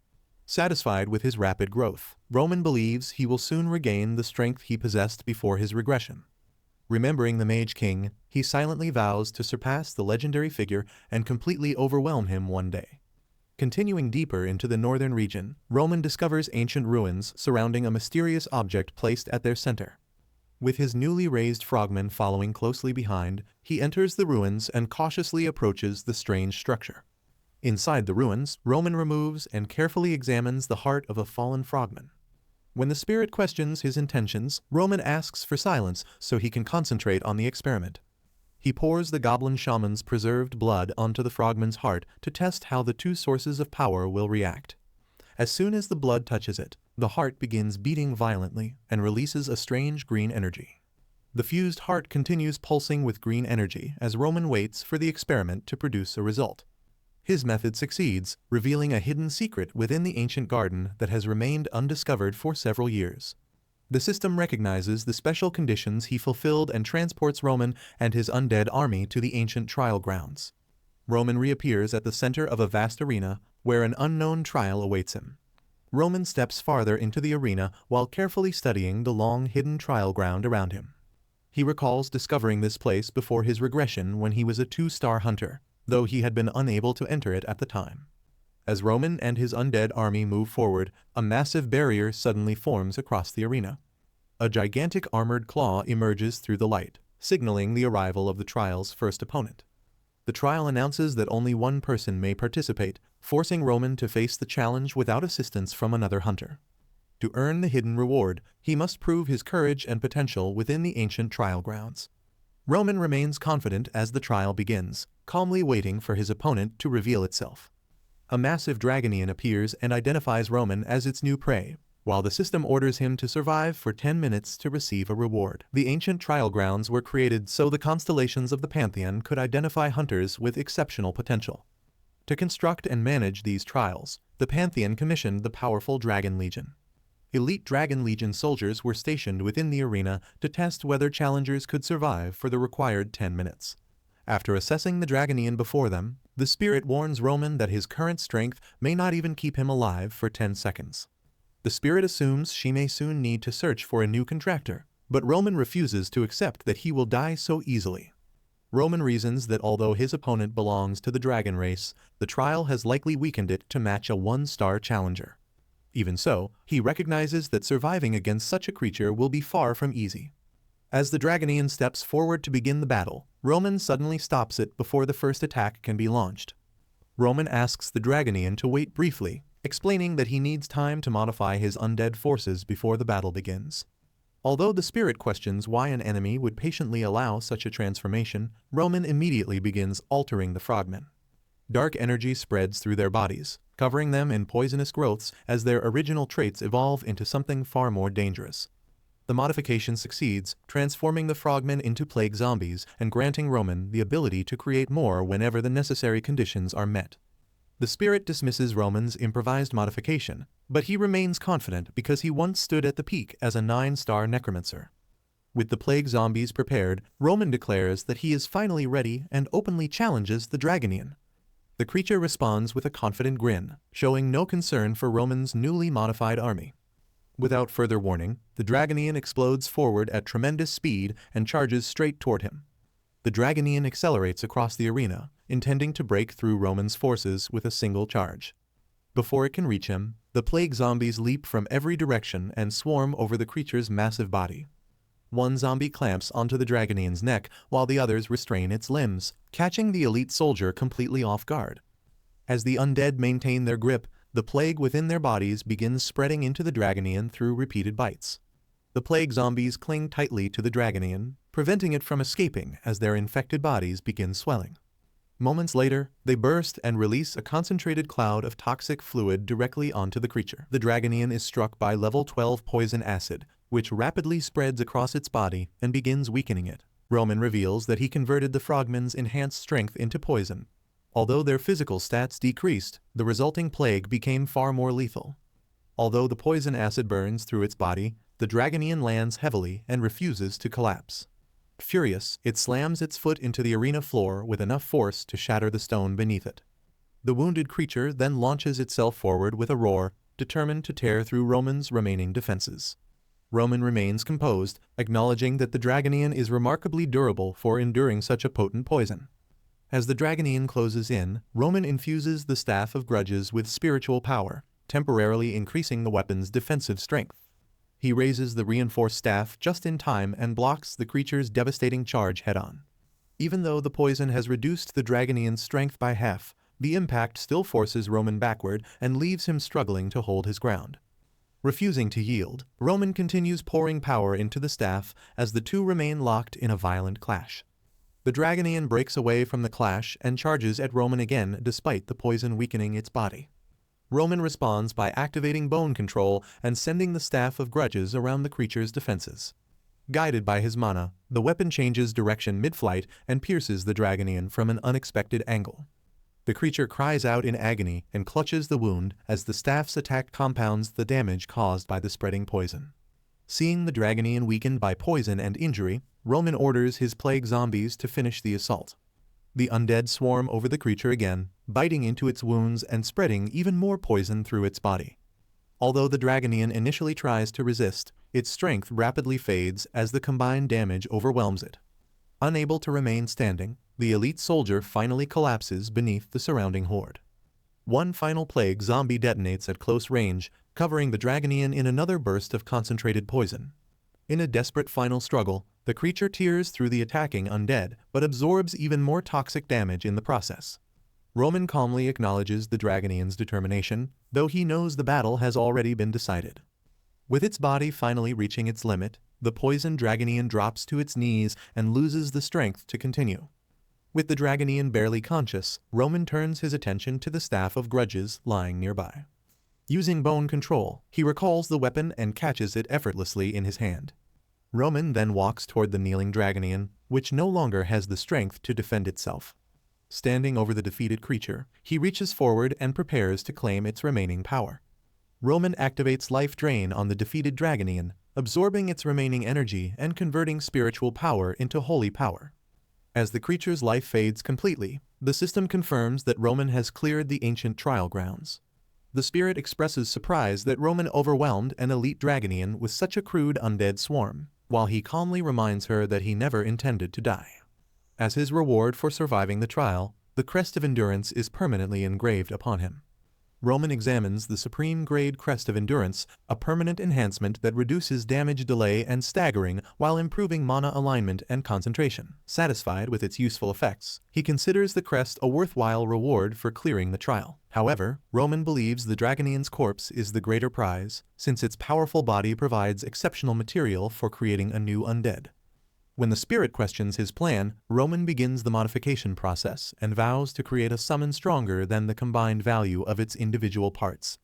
Satisfied with his rapid growth, Roman believes he will soon regain the strength he possessed before his regression. Remembering the Mage King, he silently vows to surpass the legendary figure and completely overwhelm him one day. Continuing deeper into the northern region, Roman discovers ancient ruins surrounding a mysterious object placed at their center. With his newly raised frogmen following closely behind, he enters the ruins and cautiously approaches the strange structure. Inside the ruins, Roman removes and carefully examines the heart of a fallen frogman. When the spirit questions his intentions, Roman asks for silence so he can concentrate on the experiment. He pours the goblin shaman's preserved blood onto the frogman's heart to test how the two sources of power will react. As soon as the blood touches it, the heart begins beating violently and releases a strange green energy. The fused heart continues pulsing with green energy as Roman waits for the experiment to produce a result. His method succeeds, revealing a hidden secret within the ancient garden that has remained undiscovered for several years. The system recognizes the special conditions he fulfilled and transports Roman and his undead army to the ancient trial grounds. Roman reappears at the center of a vast arena where an unknown trial awaits him. Roman steps farther into the arena while carefully studying the long hidden trial ground around him. He recalls discovering this place before his regression when he was a 2-star hunter, though he had been unable to enter it at the time. As Roman and his undead army move forward, a massive barrier suddenly forms across the arena. A gigantic armored claw emerges through the light, signaling the arrival of the trial's first opponent. The trial announces that only one person may participate, forcing Roman to face the challenge without assistance from another hunter. To earn the hidden reward, he must prove his courage and potential within the ancient trial grounds. Roman remains confident as the trial begins, calmly waiting for his opponent to reveal itself. A massive Dragonian appears and identifies Roman as its new prey, while the system orders him to survive for 10 minutes to receive a reward. The ancient trial grounds were created so the constellations of the Pantheon could identify hunters with exceptional potential. To construct and manage these trials, the Pantheon commissioned the powerful Dragon Legion. Elite Dragon Legion soldiers were stationed within the arena to test whether challengers could survive for the required 10 minutes. After assessing the Dragonian before them, the spirit warns Roman that his current strength may not even keep him alive for 10 seconds. The spirit assumes she may soon need to search for a new contractor, but Roman refuses to accept that he will die so easily. Roman reasons that although his opponent belongs to the dragon race, the trial has likely weakened it to match a one-star challenger. Even so, he recognizes that surviving against such a creature will be far from easy. As the Dragonian steps forward to begin the battle, Roman suddenly stops it before the first attack can be launched. Roman asks the Dragonian to wait briefly, explaining that he needs time to modify his undead forces before the battle begins. Although the spirit questions why an enemy would patiently allow such a transformation, Roman immediately begins altering the frogmen. Dark energy spreads through their bodies, covering them in poisonous growths as their original traits evolve into something far more dangerous. The modification succeeds, transforming the frogmen into plague zombies and granting Roman the ability to create more whenever the necessary conditions are met. The spirit dismisses Roman's improvised modification, but he remains confident because he once stood at the peak as a 9-star Necromancer. With the plague zombies prepared, Roman declares that he is finally ready and openly challenges the Dragonian. The creature responds with a confident grin, showing no concern for Roman's newly modified army. Without further warning, the Dragonian explodes forward at tremendous speed and charges straight toward him. The Dragonian accelerates across the arena, intending to break through Roman's forces with a single charge. Before it can reach him, the plague zombies leap from every direction and swarm over the creature's massive body. One zombie clamps onto the Dragonian's neck while the others restrain its limbs, catching the elite soldier completely off guard. As the undead maintain their grip, the plague within their bodies begins spreading into the Dragonian through repeated bites. The plague zombies cling tightly to the Dragonian, preventing it from escaping as their infected bodies begin swelling. Moments later, they burst and release a concentrated cloud of toxic fluid directly onto the creature. The Dragonian is struck by level 12 poison acid, which rapidly spreads across its body and begins weakening it. Roman reveals that he converted the frogmen's enhanced strength into poison. Although their physical stats decreased, the resulting plague became far more lethal. Although the poison acid burns through its body, the Dragonian lands heavily and refuses to collapse. Furious, it slams its foot into the arena floor with enough force to shatter the stone beneath it. The wounded creature then launches itself forward with a roar, determined to tear through Roman's remaining defenses. Roman remains composed, acknowledging that the Dragonian is remarkably durable for enduring such a potent poison. As the Dragonian closes in, Roman infuses the Staff of Grudges with spiritual power, temporarily increasing the weapon's defensive strength. He raises the reinforced staff just in time and blocks the creature's devastating charge head-on. Even though the poison has reduced the Dragonian's strength by half, the impact still forces Roman backward and leaves him struggling to hold his ground. Refusing to yield, Roman continues pouring power into the staff as the two remain locked in a violent clash. The Dragonian breaks away from the clash and charges at Roman again despite the poison weakening its body. Roman responds by activating bone control and sending the Staff of Grudges around the creature's defenses. Guided by his mana, the weapon changes direction mid-flight and pierces the Dragonian from an unexpected angle. The creature cries out in agony and clutches the wound as the staff's attack compounds the damage caused by the spreading poison. Seeing the Dragonian weakened by poison and injury, Roman orders his plague zombies to finish the assault. The undead swarm over the creature again, biting into its wounds and spreading even more poison through its body. Although the Dragonian initially tries to resist, its strength rapidly fades as the combined damage overwhelms it. Unable to remain standing, the elite soldier finally collapses beneath the surrounding horde. One final plague zombie detonates at close range, covering the Dragonian in another burst of concentrated poison. In a desperate final struggle, the creature tears through the attacking undead, but absorbs even more toxic damage in the process. Roman calmly acknowledges the Dragonian's determination, though he knows the battle has already been decided. With its body finally reaching its limit, the poisoned Dragonian drops to its knees and loses the strength to continue. With the Dragonian barely conscious, Roman turns his attention to the Staff of Grudges lying nearby. Using bone control, he recalls the weapon and catches it effortlessly in his hand. Roman then walks toward the kneeling Dragonian, which no longer has the strength to defend itself. Standing over the defeated creature, he reaches forward and prepares to claim its remaining power. Roman activates Life Drain on the defeated Dragonian, absorbing its remaining energy and converting spiritual power into holy power. As the creature's life fades completely, the system confirms that Roman has cleared the ancient trial grounds. The spirit expresses surprise that Roman overwhelmed an elite Dragonian with such a crude undead swarm, while he calmly reminds her that he never intended to die. As his reward for surviving the trial, the Crest of Endurance is permanently engraved upon him. Roman examines the Supreme Grade Crest of Endurance, a permanent enhancement that reduces damage delay and staggering while improving mana alignment and concentration. Satisfied with its useful effects, he considers the crest a worthwhile reward for clearing the trial. However, Roman believes the Dragonian's corpse is the greater prize, since its powerful body provides exceptional material for creating a new undead. When the spirit questions his plan, Roman begins the modification process and vows to create a summon stronger than the combined value of its individual parts.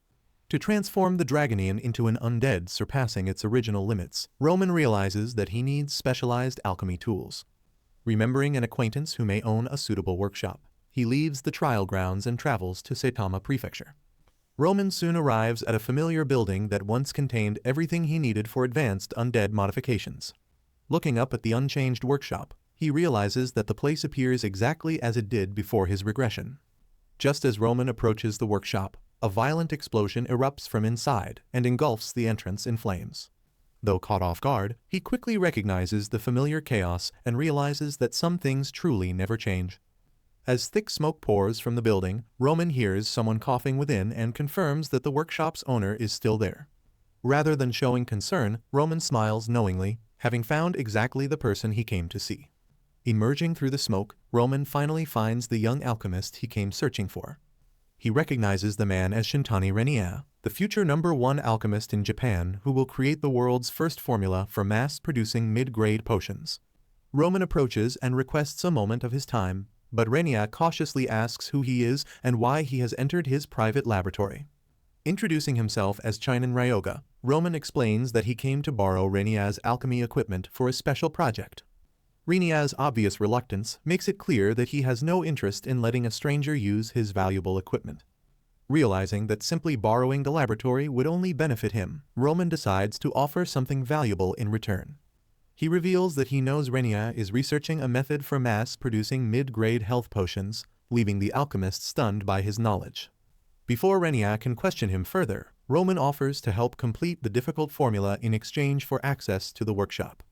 To transform the Dragonian into an undead surpassing its original limits, Roman realizes that he needs specialized alchemy tools. Remembering an acquaintance who may own a suitable workshop, he leaves the trial grounds and travels to Saitama Prefecture. Roman soon arrives at a familiar building that once contained everything he needed for advanced undead modifications. Looking up at the unchanged workshop, he realizes that the place appears exactly as it did before his regression. Just as Roman approaches the workshop, a violent explosion erupts from inside and engulfs the entrance in flames. Though caught off guard, he quickly recognizes the familiar chaos and realizes that some things truly never change. As thick smoke pours from the building, Roman hears someone coughing within and confirms that the workshop's owner is still there. Rather than showing concern, Roman smiles knowingly, having found exactly the person he came to see. Emerging through the smoke, Roman finally finds the young alchemist he came searching for. He recognizes the man as Shintani Renia, the future #1 alchemist in Japan who will create the world's first formula for mass-producing mid-grade potions. Roman approaches and requests a moment of his time, but Renia cautiously asks who he is and why he has entered his private laboratory. Introducing himself as Chinen Ryuga, Roman explains that he came to borrow Renia's alchemy equipment for a special project. Renia's obvious reluctance makes it clear that he has no interest in letting a stranger use his valuable equipment. Realizing that simply borrowing the laboratory would only benefit him, Roman decides to offer something valuable in return. He reveals that he knows Renia is researching a method for mass-producing mid-grade health potions, leaving the alchemist stunned by his knowledge. Before Renia can question him further, Roman offers to help complete the difficult formula in exchange for access to the workshop.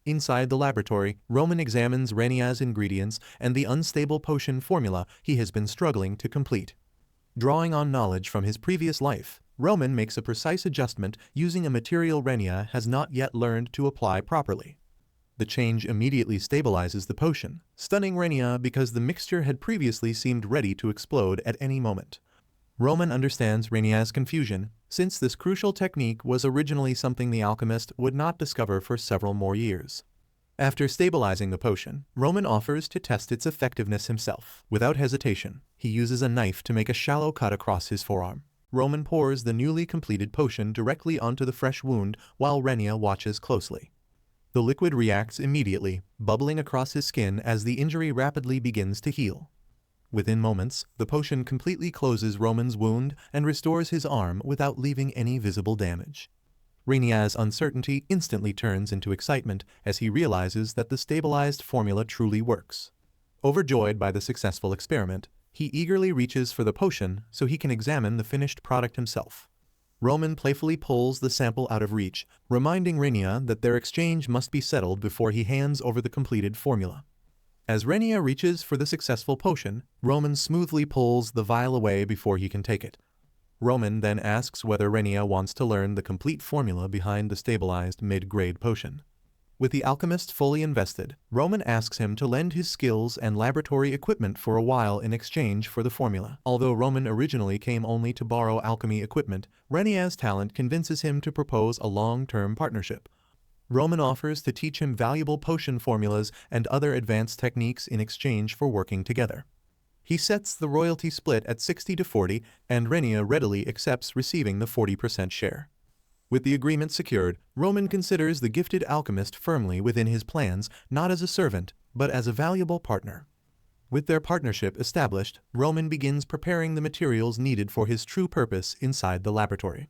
Inside the laboratory, Roman examines Renia's ingredients and the unstable potion formula he has been struggling to complete. Drawing on knowledge from his previous life, Roman makes a precise adjustment using a material Renia has not yet learned to apply properly. The change immediately stabilizes the potion, stunning Renia because the mixture had previously seemed ready to explode at any moment. Roman understands Renia's confusion, since this crucial technique was originally something the alchemist would not discover for several more years. After stabilizing the potion, Roman offers to test its effectiveness himself. Without hesitation, he uses a knife to make a shallow cut across his forearm. Roman pours the newly completed potion directly onto the fresh wound while Renia watches closely. The liquid reacts immediately, bubbling across his skin as the injury rapidly begins to heal. Within moments, the potion completely closes Roman's wound and restores his arm without leaving any visible damage. Renia's uncertainty instantly turns into excitement as he realizes that the stabilized formula truly works. Overjoyed by the successful experiment, he eagerly reaches for the potion so he can examine the finished product himself. Roman playfully pulls the sample out of reach, reminding Renia that their exchange must be settled before he hands over the completed formula. As Renia reaches for the successful potion, Roman smoothly pulls the vial away before he can take it. Roman then asks whether Renia wants to learn the complete formula behind the stabilized mid-grade potion. With the alchemist fully invested, Roman asks him to lend his skills and laboratory equipment for a while in exchange for the formula. Although Roman originally came only to borrow alchemy equipment, Renia's talent convinces him to propose a long-term partnership. Roman offers to teach him valuable potion formulas and other advanced techniques in exchange for working together. He sets the royalty split at 60-40, and Renia readily accepts receiving the 40% share. With the agreement secured, Roman considers the gifted alchemist firmly within his plans, not as a servant, but as a valuable partner. With their partnership established, Roman begins preparing the materials needed for his true purpose inside the laboratory.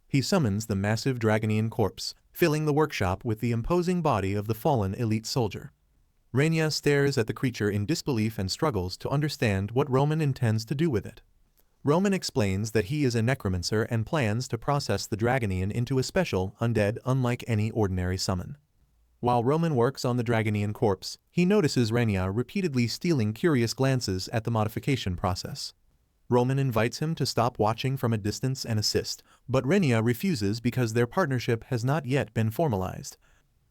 He summons the massive Dragonian corpse, filling the workshop with the imposing body of the fallen elite soldier. Renia stares at the creature in disbelief and struggles to understand what Roman intends to do with it. Roman explains that he is a necromancer and plans to process the Dragonian into a special undead unlike any ordinary summon. While Roman works on the Dragonian corpse, he notices Renia repeatedly stealing curious glances at the modification process. Roman invites him to stop watching from a distance and assist, but Renia refuses because their partnership has not yet been formalized.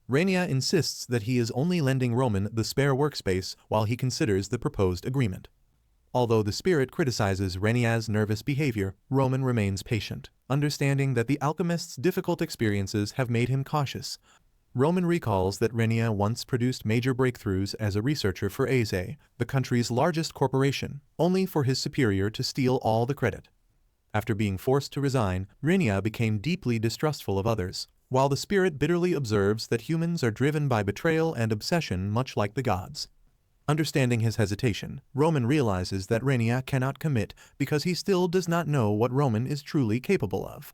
Renia insists that he is only lending Roman the spare workspace while he considers the proposed agreement. Although the spirit criticizes Renia's nervous behavior, Roman remains patient, understanding that the alchemist's difficult experiences have made him cautious. Roman recalls that Renia once produced major breakthroughs as a researcher for Aze, the country's largest corporation, only for his superior to steal all the credit. After being forced to resign, Renia became deeply distrustful of others, while the spirit bitterly observes that humans are driven by betrayal and obsession much like the gods. Understanding his hesitation, Roman realizes that Renia cannot commit because he still does not know what Roman is truly capable of.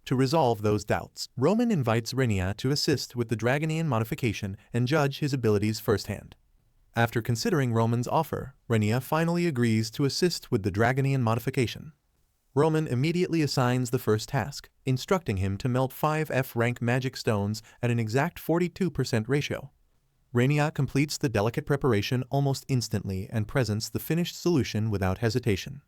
To resolve those doubts, Roman invites Renia to assist with the Dragonian modification and judge his abilities firsthand. After considering Roman's offer, Renia finally agrees to assist with the Dragonian modification. Roman immediately assigns the first task, instructing him to melt 5 F-rank magic stones at an exact 42% ratio. Renia completes the delicate preparation almost instantly and presents the finished solution without hesitation.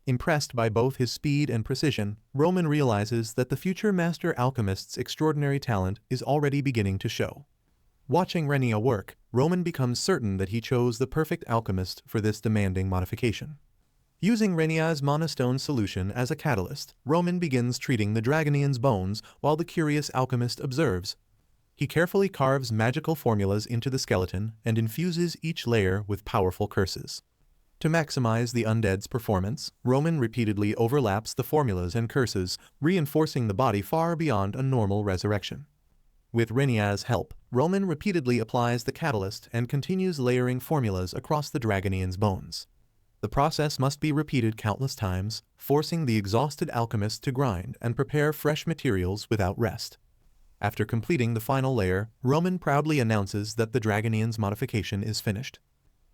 Impressed by both his speed and precision, Roman realizes that the future master alchemist's extraordinary talent is already beginning to show. Watching Renia work, Roman becomes certain that he chose the perfect alchemist for this demanding modification. Using Renia's monostone solution as a catalyst, Roman begins treating the Dragonian's bones while the curious alchemist observes. He carefully carves magical formulas into the skeleton and infuses each layer with powerful curses. To maximize the undead's performance, Roman repeatedly overlaps the formulas and curses, reinforcing the body far beyond a normal resurrection. With Renia's help, Roman repeatedly applies the catalyst and continues layering formulas across the Dragonian's bones. The process must be repeated countless times, forcing the exhausted alchemist to grind and prepare fresh materials without rest. After completing the final layer, Roman proudly announces that the Dragonian's modification is finished.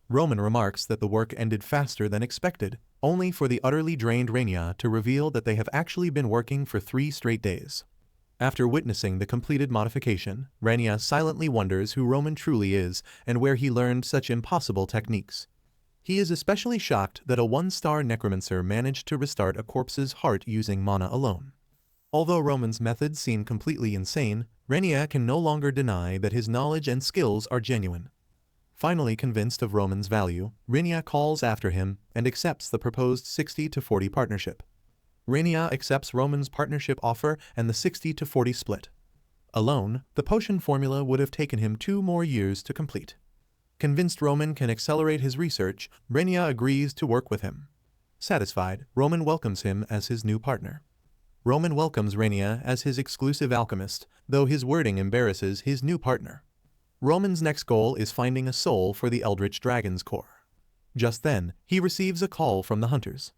Roman remarks that the work ended faster than expected, only for the utterly drained Renia to reveal that they have actually been working for 3 straight days. After witnessing the completed modification, Renia silently wonders who Roman truly is and where he learned such impossible techniques. He is especially shocked that a 1-star necromancer managed to restart a corpse's heart using mana alone. Although Roman's methods seem completely insane, Renia can no longer deny that his knowledge and skills are genuine. Finally convinced of Roman's value, Renia calls after him and accepts the proposed 60-40 partnership. Renia accepts Roman's partnership offer and the 60-40 split. Alone, the potion formula would have taken him 2 more years to complete. Convinced Roman can accelerate his research, Renia agrees to work with him. Satisfied, Roman welcomes him as his new partner. Roman welcomes Renia as his exclusive alchemist, though his wording embarrasses his new partner. Roman's next goal is finding a soul for the Eldritch Dragon's core. Just then, he receives a call from the hunters.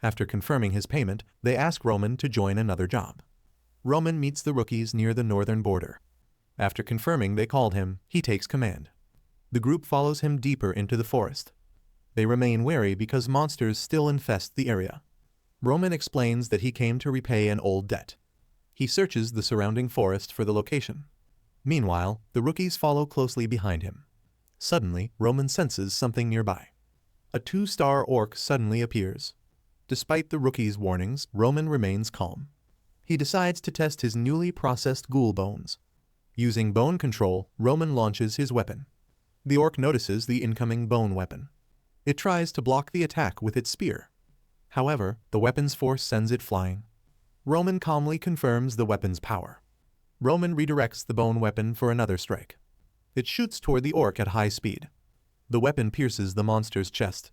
After confirming his payment, they ask Roman to join another job. Roman meets the rookies near the northern border. After confirming they called him, he takes command. The group follows him deeper into the forest. They remain wary because monsters still infest the area. Roman explains that he came to repay an old debt. He searches the surrounding forest for the location. Meanwhile, the rookies follow closely behind him. Suddenly, Roman senses something nearby. A 2-star orc suddenly appears. Despite the rookies' warnings, Roman remains calm. He decides to test his newly processed ghoul bones. Using bone control, Roman launches his weapon. The orc notices the incoming bone weapon. It tries to block the attack with its spear. However, the weapon's force sends it flying. Roman calmly confirms the weapon's power. Roman redirects the bone weapon for another strike. It shoots toward the orc at high speed. The weapon pierces the monster's chest.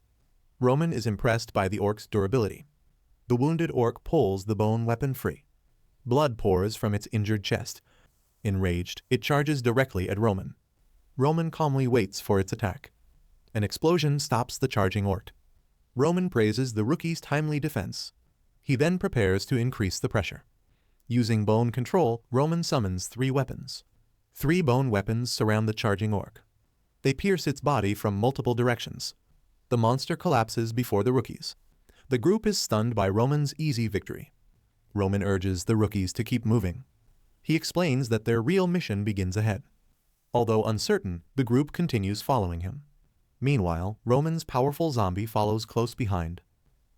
Roman is impressed by the orc's durability. The wounded orc pulls the bone weapon free. Blood pours from its injured chest. Enraged, it charges directly at Roman. Roman calmly waits for its attack. An explosion stops the charging orc. Roman praises the rookie's timely defense. He then prepares to increase the pressure. Using bone control, Roman summons 3 weapons. 3 bone weapons surround the charging orc. They pierce its body from multiple directions. The monster collapses before the rookies. The group is stunned by Roman's easy victory. Roman urges the rookies to keep moving. He explains that their real mission begins ahead. Although uncertain, the group continues following him. Meanwhile, Roman's powerful zombie follows close behind.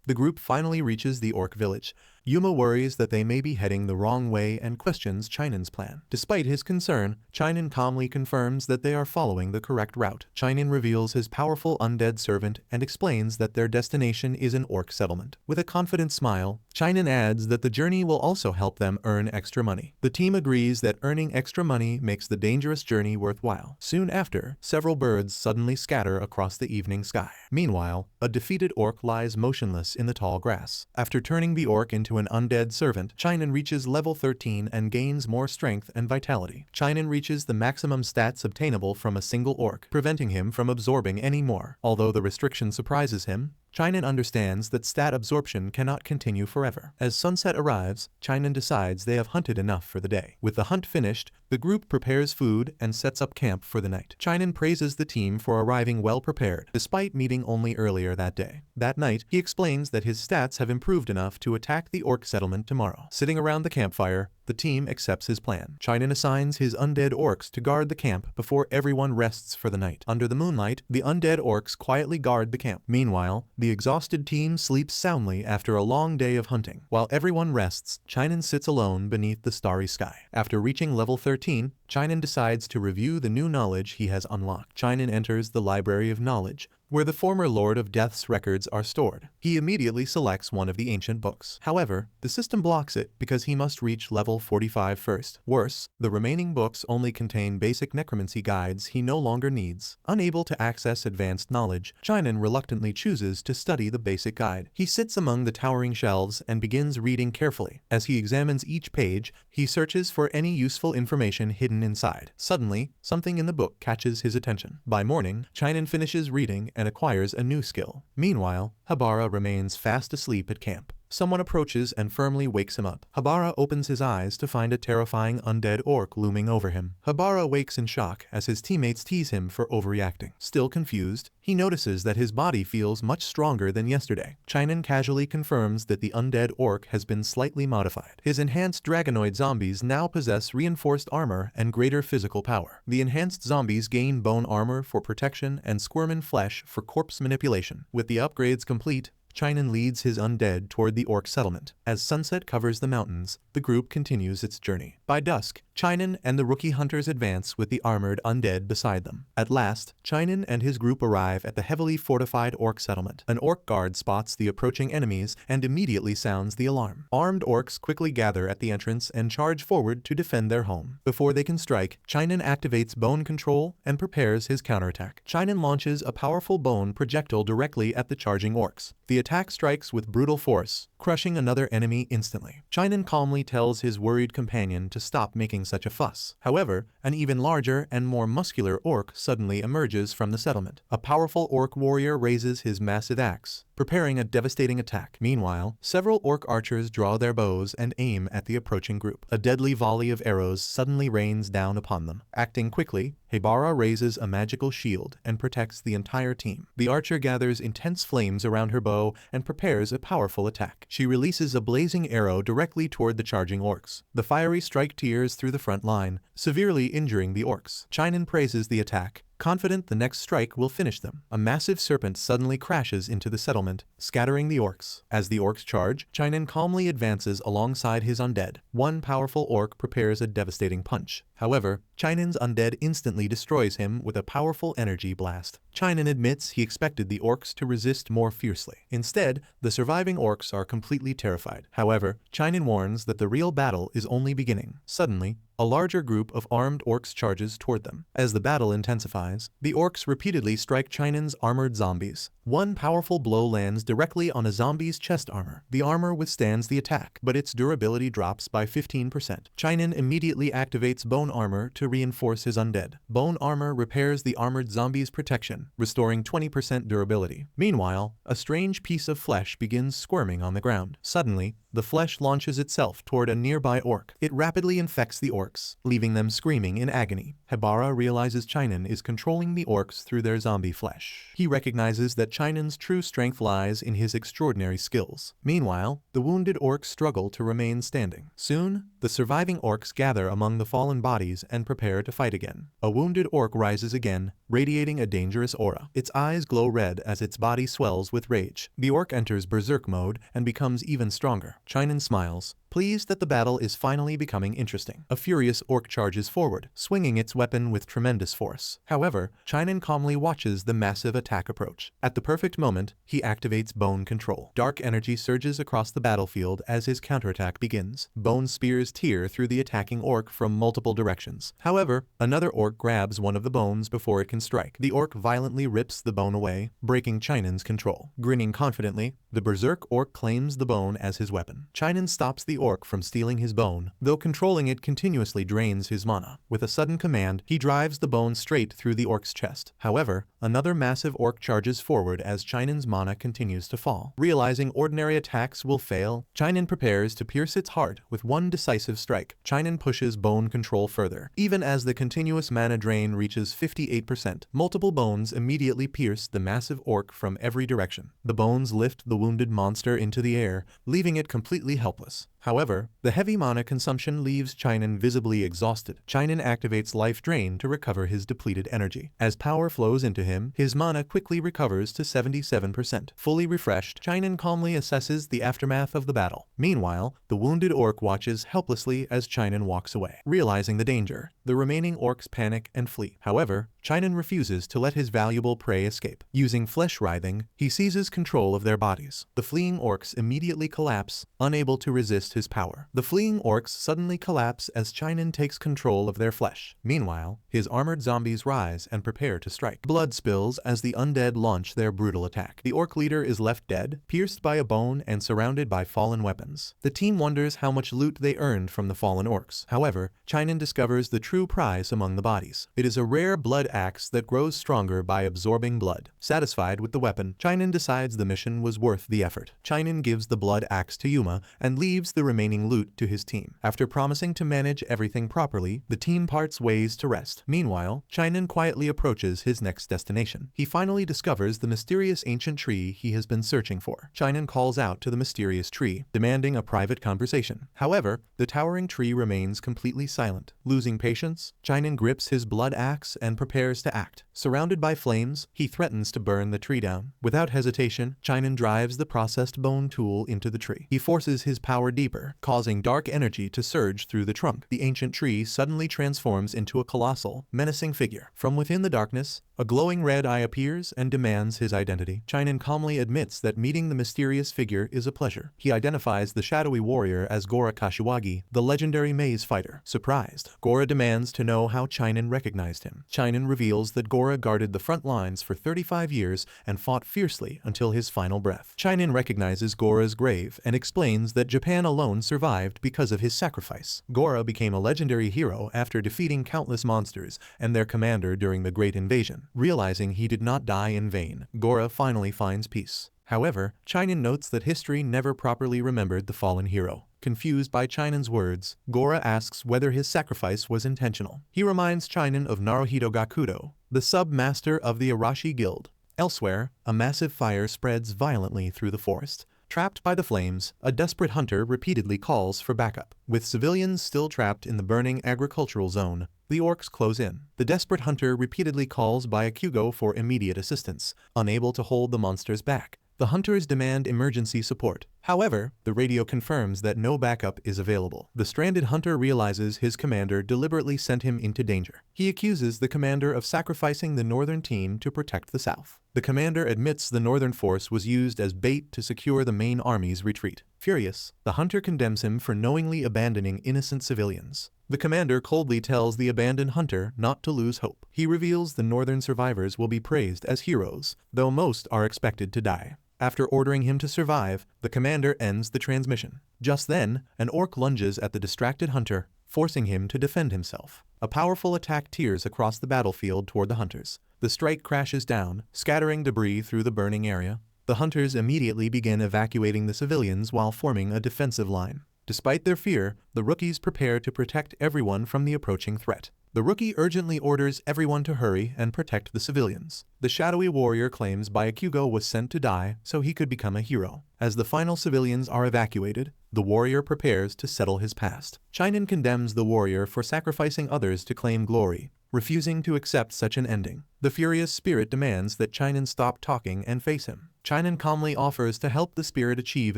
The group finally reaches the orc village. Yuma worries that they may be heading the wrong way and questions Chinen's plan. Despite his concern, Chinen calmly confirms that they are following the correct route. Chinen reveals his powerful undead servant and explains that their destination is an orc settlement. With a confident smile, Chinen adds that the journey will also help them earn extra money. The team agrees that earning extra money makes the dangerous journey worthwhile. Soon after, several birds suddenly scatter across the evening sky. Meanwhile, a defeated orc lies motionless in the tall grass. After turning the orc into an undead servant, Chinen reaches level 13 and gains more strength and vitality. Chinen reaches the maximum stats obtainable from a single orc, preventing him from absorbing any more. Although the restriction surprises him, Chinen understands that stat absorption cannot continue forever. As sunset arrives, Chinen decides they have hunted enough for the day. With the hunt finished, the group prepares food and sets up camp for the night. Chinen praises the team for arriving well prepared, despite meeting only earlier that day. That night, he explains that his stats have improved enough to attack the orc settlement tomorrow. Sitting around the campfire, the team accepts his plan. Chinen assigns his undead orcs to guard the camp before everyone rests for the night. Under the moonlight, the undead orcs quietly guard the camp. Meanwhile, the exhausted team sleeps soundly after a long day of hunting. While everyone rests, Chinen sits alone beneath the starry sky. After reaching level 13, Chinen decides to review the new knowledge he has unlocked. Chinen enters the Library of Knowledge, where the former Lord of Death's records are stored. He immediately selects one of the ancient books. However, the system blocks it because he must reach level 45 first. Worse, the remaining books only contain basic necromancy guides he no longer needs. Unable to access advanced knowledge, Chinen reluctantly chooses to study the basic guide. He sits among the towering shelves and begins reading carefully. As he examines each page, he searches for any useful information hidden inside. Suddenly, something in the book catches his attention. By morning, Chinen finishes reading and acquires a new skill. Meanwhile, Habara remains fast asleep at camp. Someone approaches and firmly wakes him up. Habara opens his eyes to find a terrifying undead orc looming over him. Habara wakes in shock as his teammates tease him for overreacting. Still confused, he notices that his body feels much stronger than yesterday. Chinen casually confirms that the undead orc has been slightly modified. His enhanced dragonoid zombies now possess reinforced armor and greater physical power. The enhanced zombies gain bone armor for protection and squirmin flesh for corpse manipulation. With the upgrades complete, Chinen leads his undead toward the orc settlement. As sunset covers the mountains, the group continues its journey. By dusk, Chinen and the rookie hunters advance with the armored undead beside them. At last, Chinen and his group arrive at the heavily fortified orc settlement. An orc guard spots the approaching enemies and immediately sounds the alarm. Armed orcs quickly gather at the entrance and charge forward to defend their home. Before they can strike, Chinen activates bone control and prepares his counterattack. Chinen launches a powerful bone projectile directly at the charging orcs. The attack strikes with brutal force, crushing another enemy instantly. Chinen calmly tells his worried companion to stop making such a fuss. However, an even larger and more muscular orc suddenly emerges from the settlement. A powerful orc warrior raises his massive axe, preparing a devastating attack. Meanwhile, several orc archers draw their bows and aim at the approaching group. A deadly volley of arrows suddenly rains down upon them. Acting quickly, Habara raises a magical shield and protects the entire team. The archer gathers intense flames around her bow and prepares a powerful attack. She releases a blazing arrow directly toward the charging orcs. The fiery strike tears through the front line, severely injuring the orcs. Chinen praises the attack, confident the next strike will finish them. A massive serpent suddenly crashes into the settlement, scattering the orcs. As the orcs charge, Chinen calmly advances alongside his undead. One powerful orc prepares a devastating punch. However, Chinen's undead instantly destroys him with a powerful energy blast. Chinen admits he expected the orcs to resist more fiercely. Instead, the surviving orcs are completely terrified. However, Chinen warns that the real battle is only beginning. Suddenly, a larger group of armed orcs charges toward them. As the battle intensifies, the orcs repeatedly strike Chinen's armored zombies. One powerful blow lands directly on a zombie's chest armor. The armor withstands the attack, but its durability drops by 15%. Chinen immediately activates bone armor to reinforce his undead. Bone armor repairs the armored zombie's protection, restoring 20% durability. Meanwhile, a strange piece of flesh begins squirming on the ground. Suddenly, the flesh launches itself toward a nearby orc. It rapidly infects the orcs, leaving them screaming in agony. Hebara realizes Chinen is controlling the orcs through their zombie flesh. He recognizes that Chinen's true strength lies in his extraordinary skills. Meanwhile, the wounded orcs struggle to remain standing. Soon, the surviving orcs gather among the fallen bodies and prepare to fight again. A wounded orc rises again, radiating a dangerous aura. Its eyes glow red as its body swells with rage. The orc enters berserk mode and becomes even stronger. Chinen smiles, pleased that the battle is finally becoming interesting. A furious orc charges forward, swinging its weapon with tremendous force. However, Chinen calmly watches the massive attack approach. At the perfect moment, he activates bone control. Dark energy surges across the battlefield as his counterattack begins. Bone spears tear through the attacking orc from multiple directions. However, another orc grabs one of the bones before it can strike. The orc violently rips the bone away, breaking Chinen's control. Grinning confidently, the berserk orc claims the bone as his weapon. Chinen stops the orc from stealing his bone, though controlling it continuously drains his mana. With a sudden command, he drives the bone straight through the orc's chest. However, another massive orc charges forward as Chinen's mana continues to fall. Realizing ordinary attacks will fail, Chinen prepares to pierce its heart with one decisive strike. Chinen pushes bone control further. Even as the continuous mana drain reaches 58%, multiple bones immediately pierce the massive orc from every direction. The bones lift the wounded monster into the air, leaving it completely helpless. However, the heavy mana consumption leaves Chinen visibly exhausted. Chinen activates Life Drain to recover his depleted energy. As power flows into him, his mana quickly recovers to 77%. Fully refreshed, Chinen calmly assesses the aftermath of the battle. Meanwhile, the wounded orc watches helplessly as Chinen walks away. Realizing the danger, the remaining orcs panic and flee. However, Chinen refuses to let his valuable prey escape. Using flesh writhing, he seizes control of their bodies. The fleeing orcs immediately collapse, unable to resist his power. The fleeing orcs suddenly collapse as Chinen takes control of their flesh. Meanwhile, his armored zombies rise and prepare to strike. Blood spills as the undead launch their brutal attack. The orc leader is left dead, pierced by a bone and surrounded by fallen weapons. The team wonders how much loot they earned from the fallen orcs. However, Chinen discovers the true prize among the bodies. It is a rare blood axe that grows stronger by absorbing blood. Satisfied with the weapon, Chinen decides the mission was worth the effort. Chinen gives the blood axe to Yuma and leaves the remaining loot to his team. After promising to manage everything properly, the team parts ways to rest. Meanwhile, Chinen quietly approaches his next destination. He finally discovers the mysterious ancient tree he has been searching for. Chinen calls out to the mysterious tree, demanding a private conversation. However, the towering tree remains completely silent. Losing patience, Chinen grips his blood axe and prepares to act. Surrounded by flames, he threatens to burn the tree down. Without hesitation, Chinen drives the processed bone tool into the tree. He forces his power deeper, causing dark energy to surge through the trunk. The ancient tree suddenly transforms into a colossal, menacing figure. From within the darkness, a glowing red eye appears and demands his identity. Chinen calmly admits that meeting the mysterious figure is a pleasure. He identifies the shadowy warrior as Gora Kashiwagi, the legendary maze fighter. Surprised, Gora demands to know how Chinen recognized him. Chinen reveals that Gora guarded the front lines for 35 years and fought fiercely until his final breath. Chinen recognizes Gora's grave and explains that Japan alone survived because of his sacrifice. Gora became a legendary hero after defeating countless monsters and their commander during the Great Invasion. Realizing he did not die in vain, Gora finally finds peace. However, Chinen notes that history never properly remembered the fallen hero. Confused by Chinen's words, Gora asks whether his sacrifice was intentional. He reminds Chinen of Naruhito Gakudo, the sub-master of the Arashi Guild. Elsewhere, a massive fire spreads violently through the forest. Trapped by the flames, a desperate hunter repeatedly calls for backup. With civilians still trapped in the burning agricultural zone, the orcs close in. The desperate hunter repeatedly calls Byakugo for immediate assistance. Unable to hold the monsters back, the hunters demand emergency support. However, the radio confirms that no backup is available. The stranded hunter realizes his commander deliberately sent him into danger. He accuses the commander of sacrificing the northern team to protect the south. The commander admits the northern force was used as bait to secure the main army's retreat. Furious, the hunter condemns him for knowingly abandoning innocent civilians. The commander coldly tells the abandoned hunter not to lose hope. He reveals the northern survivors will be praised as heroes, though most are expected to die. After ordering him to survive, the commander ends the transmission. Just then, an orc lunges at the distracted hunter, forcing him to defend himself. A powerful attack tears across the battlefield toward the hunters. The strike crashes down, scattering debris through the burning area. The hunters immediately begin evacuating the civilians while forming a defensive line. Despite their fear, the rookies prepare to protect everyone from the approaching threat. The rookie urgently orders everyone to hurry and protect the civilians. The shadowy warrior claims Byakugo was sent to die so he could become a hero. As the final civilians are evacuated, the warrior prepares to settle his past. Chinen condemns the warrior for sacrificing others to claim glory, refusing to accept such an ending. The furious spirit demands that Chinen stop talking and face him. Chinen calmly offers to help the spirit achieve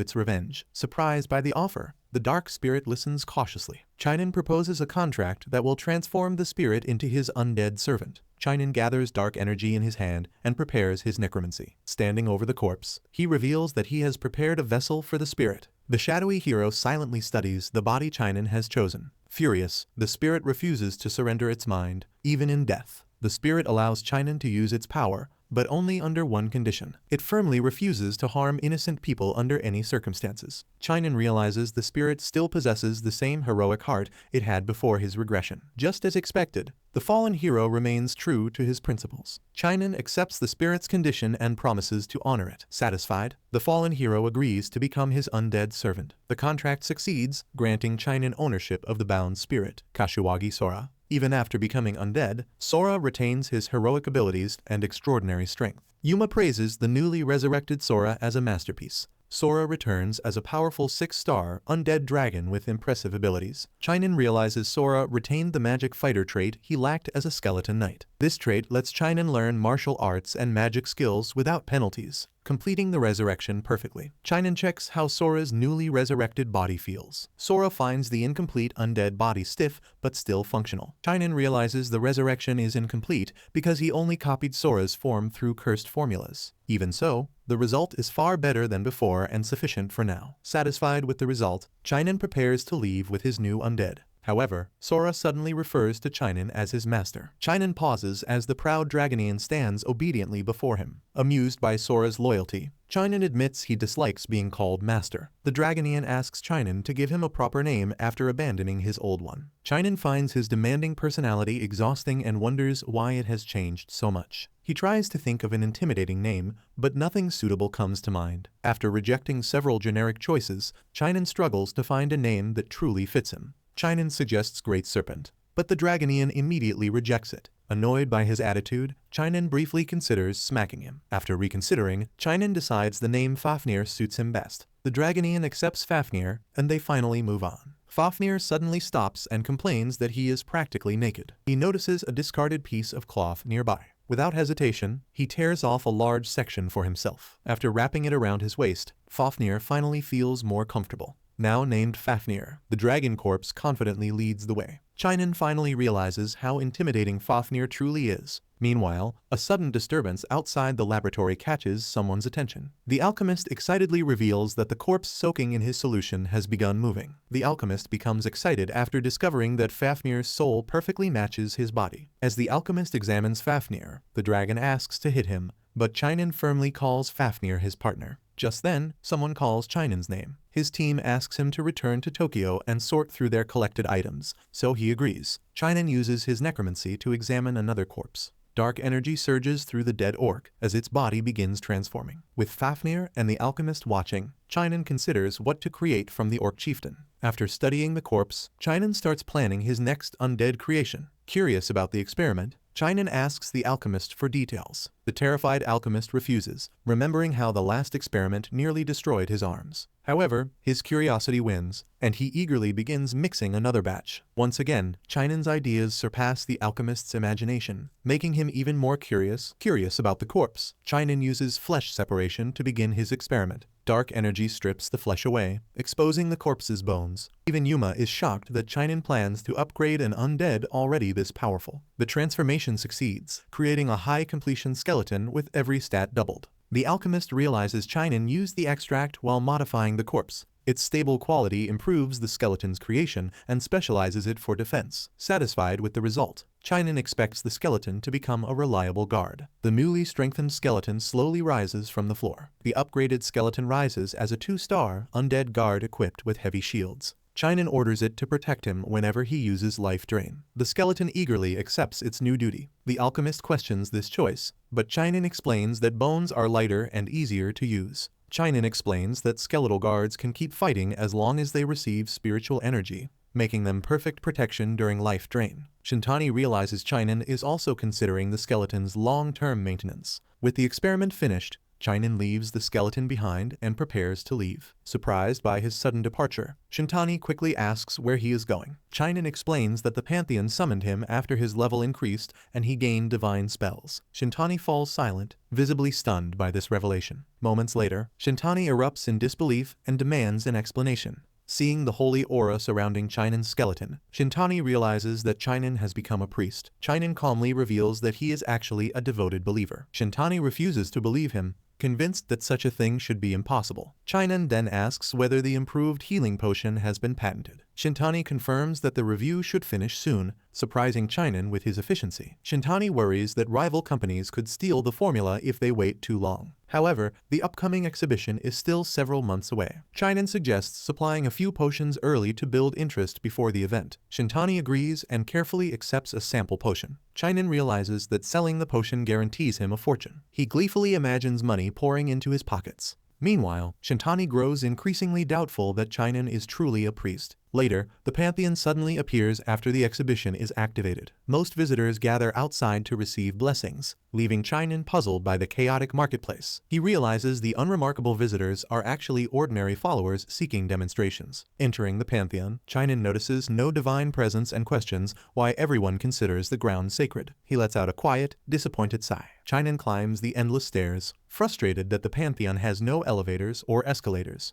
its revenge. Surprised by the offer, the dark spirit listens cautiously. Chinen proposes a contract that will transform the spirit into his undead servant. Chinen gathers dark energy in his hand and prepares his necromancy. Standing over the corpse, he reveals that he has prepared a vessel for the spirit. The shadowy hero silently studies the body Chinen has chosen. Furious, the spirit refuses to surrender its mind, even in death. The spirit allows Chinen to use its power, but only under one condition. It firmly refuses to harm innocent people under any circumstances. Chinen realizes the spirit still possesses the same heroic heart it had before his regression. Just as expected, the fallen hero remains true to his principles. Chinen accepts the spirit's condition and promises to honor it. Satisfied, the fallen hero agrees to become his undead servant. The contract succeeds, granting Chinen ownership of the bound spirit, Kashiwagi Sora. Even after becoming undead, Sora retains his heroic abilities and extraordinary strength. Yuma praises the newly resurrected Sora as a masterpiece. Sora returns as a powerful 6-star undead dragon with impressive abilities. Chinen realizes Sora retained the magic fighter trait he lacked as a skeleton knight. This trait lets Chinen learn martial arts and magic skills without penalties, completing the resurrection perfectly. Chinen checks how Sora's newly resurrected body feels. Sora finds the incomplete undead body stiff but still functional. Chinen realizes the resurrection is incomplete because he only copied Sora's form through cursed formulas. Even so, the result is far better than before and sufficient for now. Satisfied with the result, Chinen prepares to leave with his new undead. However, Sora suddenly refers to Chinen as his master. Chinen pauses as the proud Dragonian stands obediently before him. Amused by Sora's loyalty, Chinen admits he dislikes being called master. The Dragonian asks Chinen to give him a proper name after abandoning his old one. Chinen finds his demanding personality exhausting and wonders why it has changed so much. He tries to think of an intimidating name, but nothing suitable comes to mind. After rejecting several generic choices, Chinen struggles to find a name that truly fits him. Chinen suggests Great Serpent, but the Dragonian immediately rejects it. Annoyed by his attitude, Chinen briefly considers smacking him. After reconsidering, Chinen decides the name Fafnir suits him best. The Dragonian accepts Fafnir, and they finally move on. Fafnir suddenly stops and complains that he is practically naked. He notices a discarded piece of cloth nearby. Without hesitation, he tears off a large section for himself. After wrapping it around his waist, Fafnir finally feels more comfortable. Now named Fafnir, the dragon corpse confidently leads the way. Chinen finally realizes how intimidating Fafnir truly is. Meanwhile, a sudden disturbance outside the laboratory catches someone's attention. The alchemist excitedly reveals that the corpse soaking in his solution has begun moving. The alchemist becomes excited after discovering that Fafnir's soul perfectly matches his body. As the alchemist examines Fafnir, the dragon asks to hit him, but Chinen firmly calls Fafnir his partner. Just then, someone calls Chinen's name. His team asks him to return to Tokyo and sort through their collected items, so he agrees. Chinen uses his necromancy to examine another corpse. Dark energy surges through the dead orc as its body begins transforming. With Fafnir and the alchemist watching, Chinen considers what to create from the orc chieftain. After studying the corpse, Chinen starts planning his next undead creation. Curious about the experiment, Chinen asks the alchemist for details. The terrified alchemist refuses, remembering how the last experiment nearly destroyed his arms. However, his curiosity wins, and he eagerly begins mixing another batch. Once again, Chinen's ideas surpass the alchemist's imagination, making him even more curious about the corpse. Chinen uses flesh separation to begin his experiment. Dark energy strips the flesh away, exposing the corpse's bones. Even Yuma is shocked that Chinen plans to upgrade an undead already this powerful. The transformation succeeds, creating a high completion skeleton with every stat doubled. The alchemist realizes Chinen used the extract while modifying the corpse. Its stable quality improves the skeleton's creation and specializes it for defense. Satisfied with the result, Chinen expects the skeleton to become a reliable guard. The newly strengthened skeleton slowly rises from the floor. The upgraded skeleton rises as a 2-star undead guard equipped with heavy shields. Chinen orders it to protect him whenever he uses life drain. The skeleton eagerly accepts its new duty. The alchemist questions this choice, but Chinen explains that bones are lighter and easier to use. Chinen explains that skeletal guards can keep fighting as long as they receive spiritual energy, making them perfect protection during life drain. Shintani realizes Chinen is also considering the skeleton's long-term maintenance. With the experiment finished, Chinen leaves the skeleton behind and prepares to leave. Surprised by his sudden departure, Shintani quickly asks where he is going. Chinen explains that the Pantheon summoned him after his level increased and he gained divine spells. Shintani falls silent, visibly stunned by this revelation. Moments later, Shintani erupts in disbelief and demands an explanation. Seeing the holy aura surrounding Chinen's skeleton, Shintani realizes that Chinen has become a priest. Chinen calmly reveals that he is actually a devoted believer. Shintani refuses to believe him, convinced that such a thing should be impossible. Chinen then asks whether the improved healing potion has been patented. Shintani confirms that the review should finish soon, surprising Chinen with his efficiency. Shintani worries that rival companies could steal the formula if they wait too long. However, the upcoming exhibition is still several months away. Chinen suggests supplying a few potions early to build interest before the event. Shintani agrees and carefully accepts a sample potion. Chinen realizes that selling the potion guarantees him a fortune. He gleefully imagines money pouring into his pockets. Meanwhile, Shintani grows increasingly doubtful that Chinen is truly a priest. Later, the Pantheon suddenly appears after the exhibition is activated. Most visitors gather outside to receive blessings, leaving Chinen puzzled by the chaotic marketplace. He realizes the unremarkable visitors are actually ordinary followers seeking demonstrations. Entering the Pantheon, Chinen notices no divine presence and questions why everyone considers the ground sacred. He lets out a quiet, disappointed sigh. Chinen climbs the endless stairs, frustrated that the Pantheon has no elevators or escalators.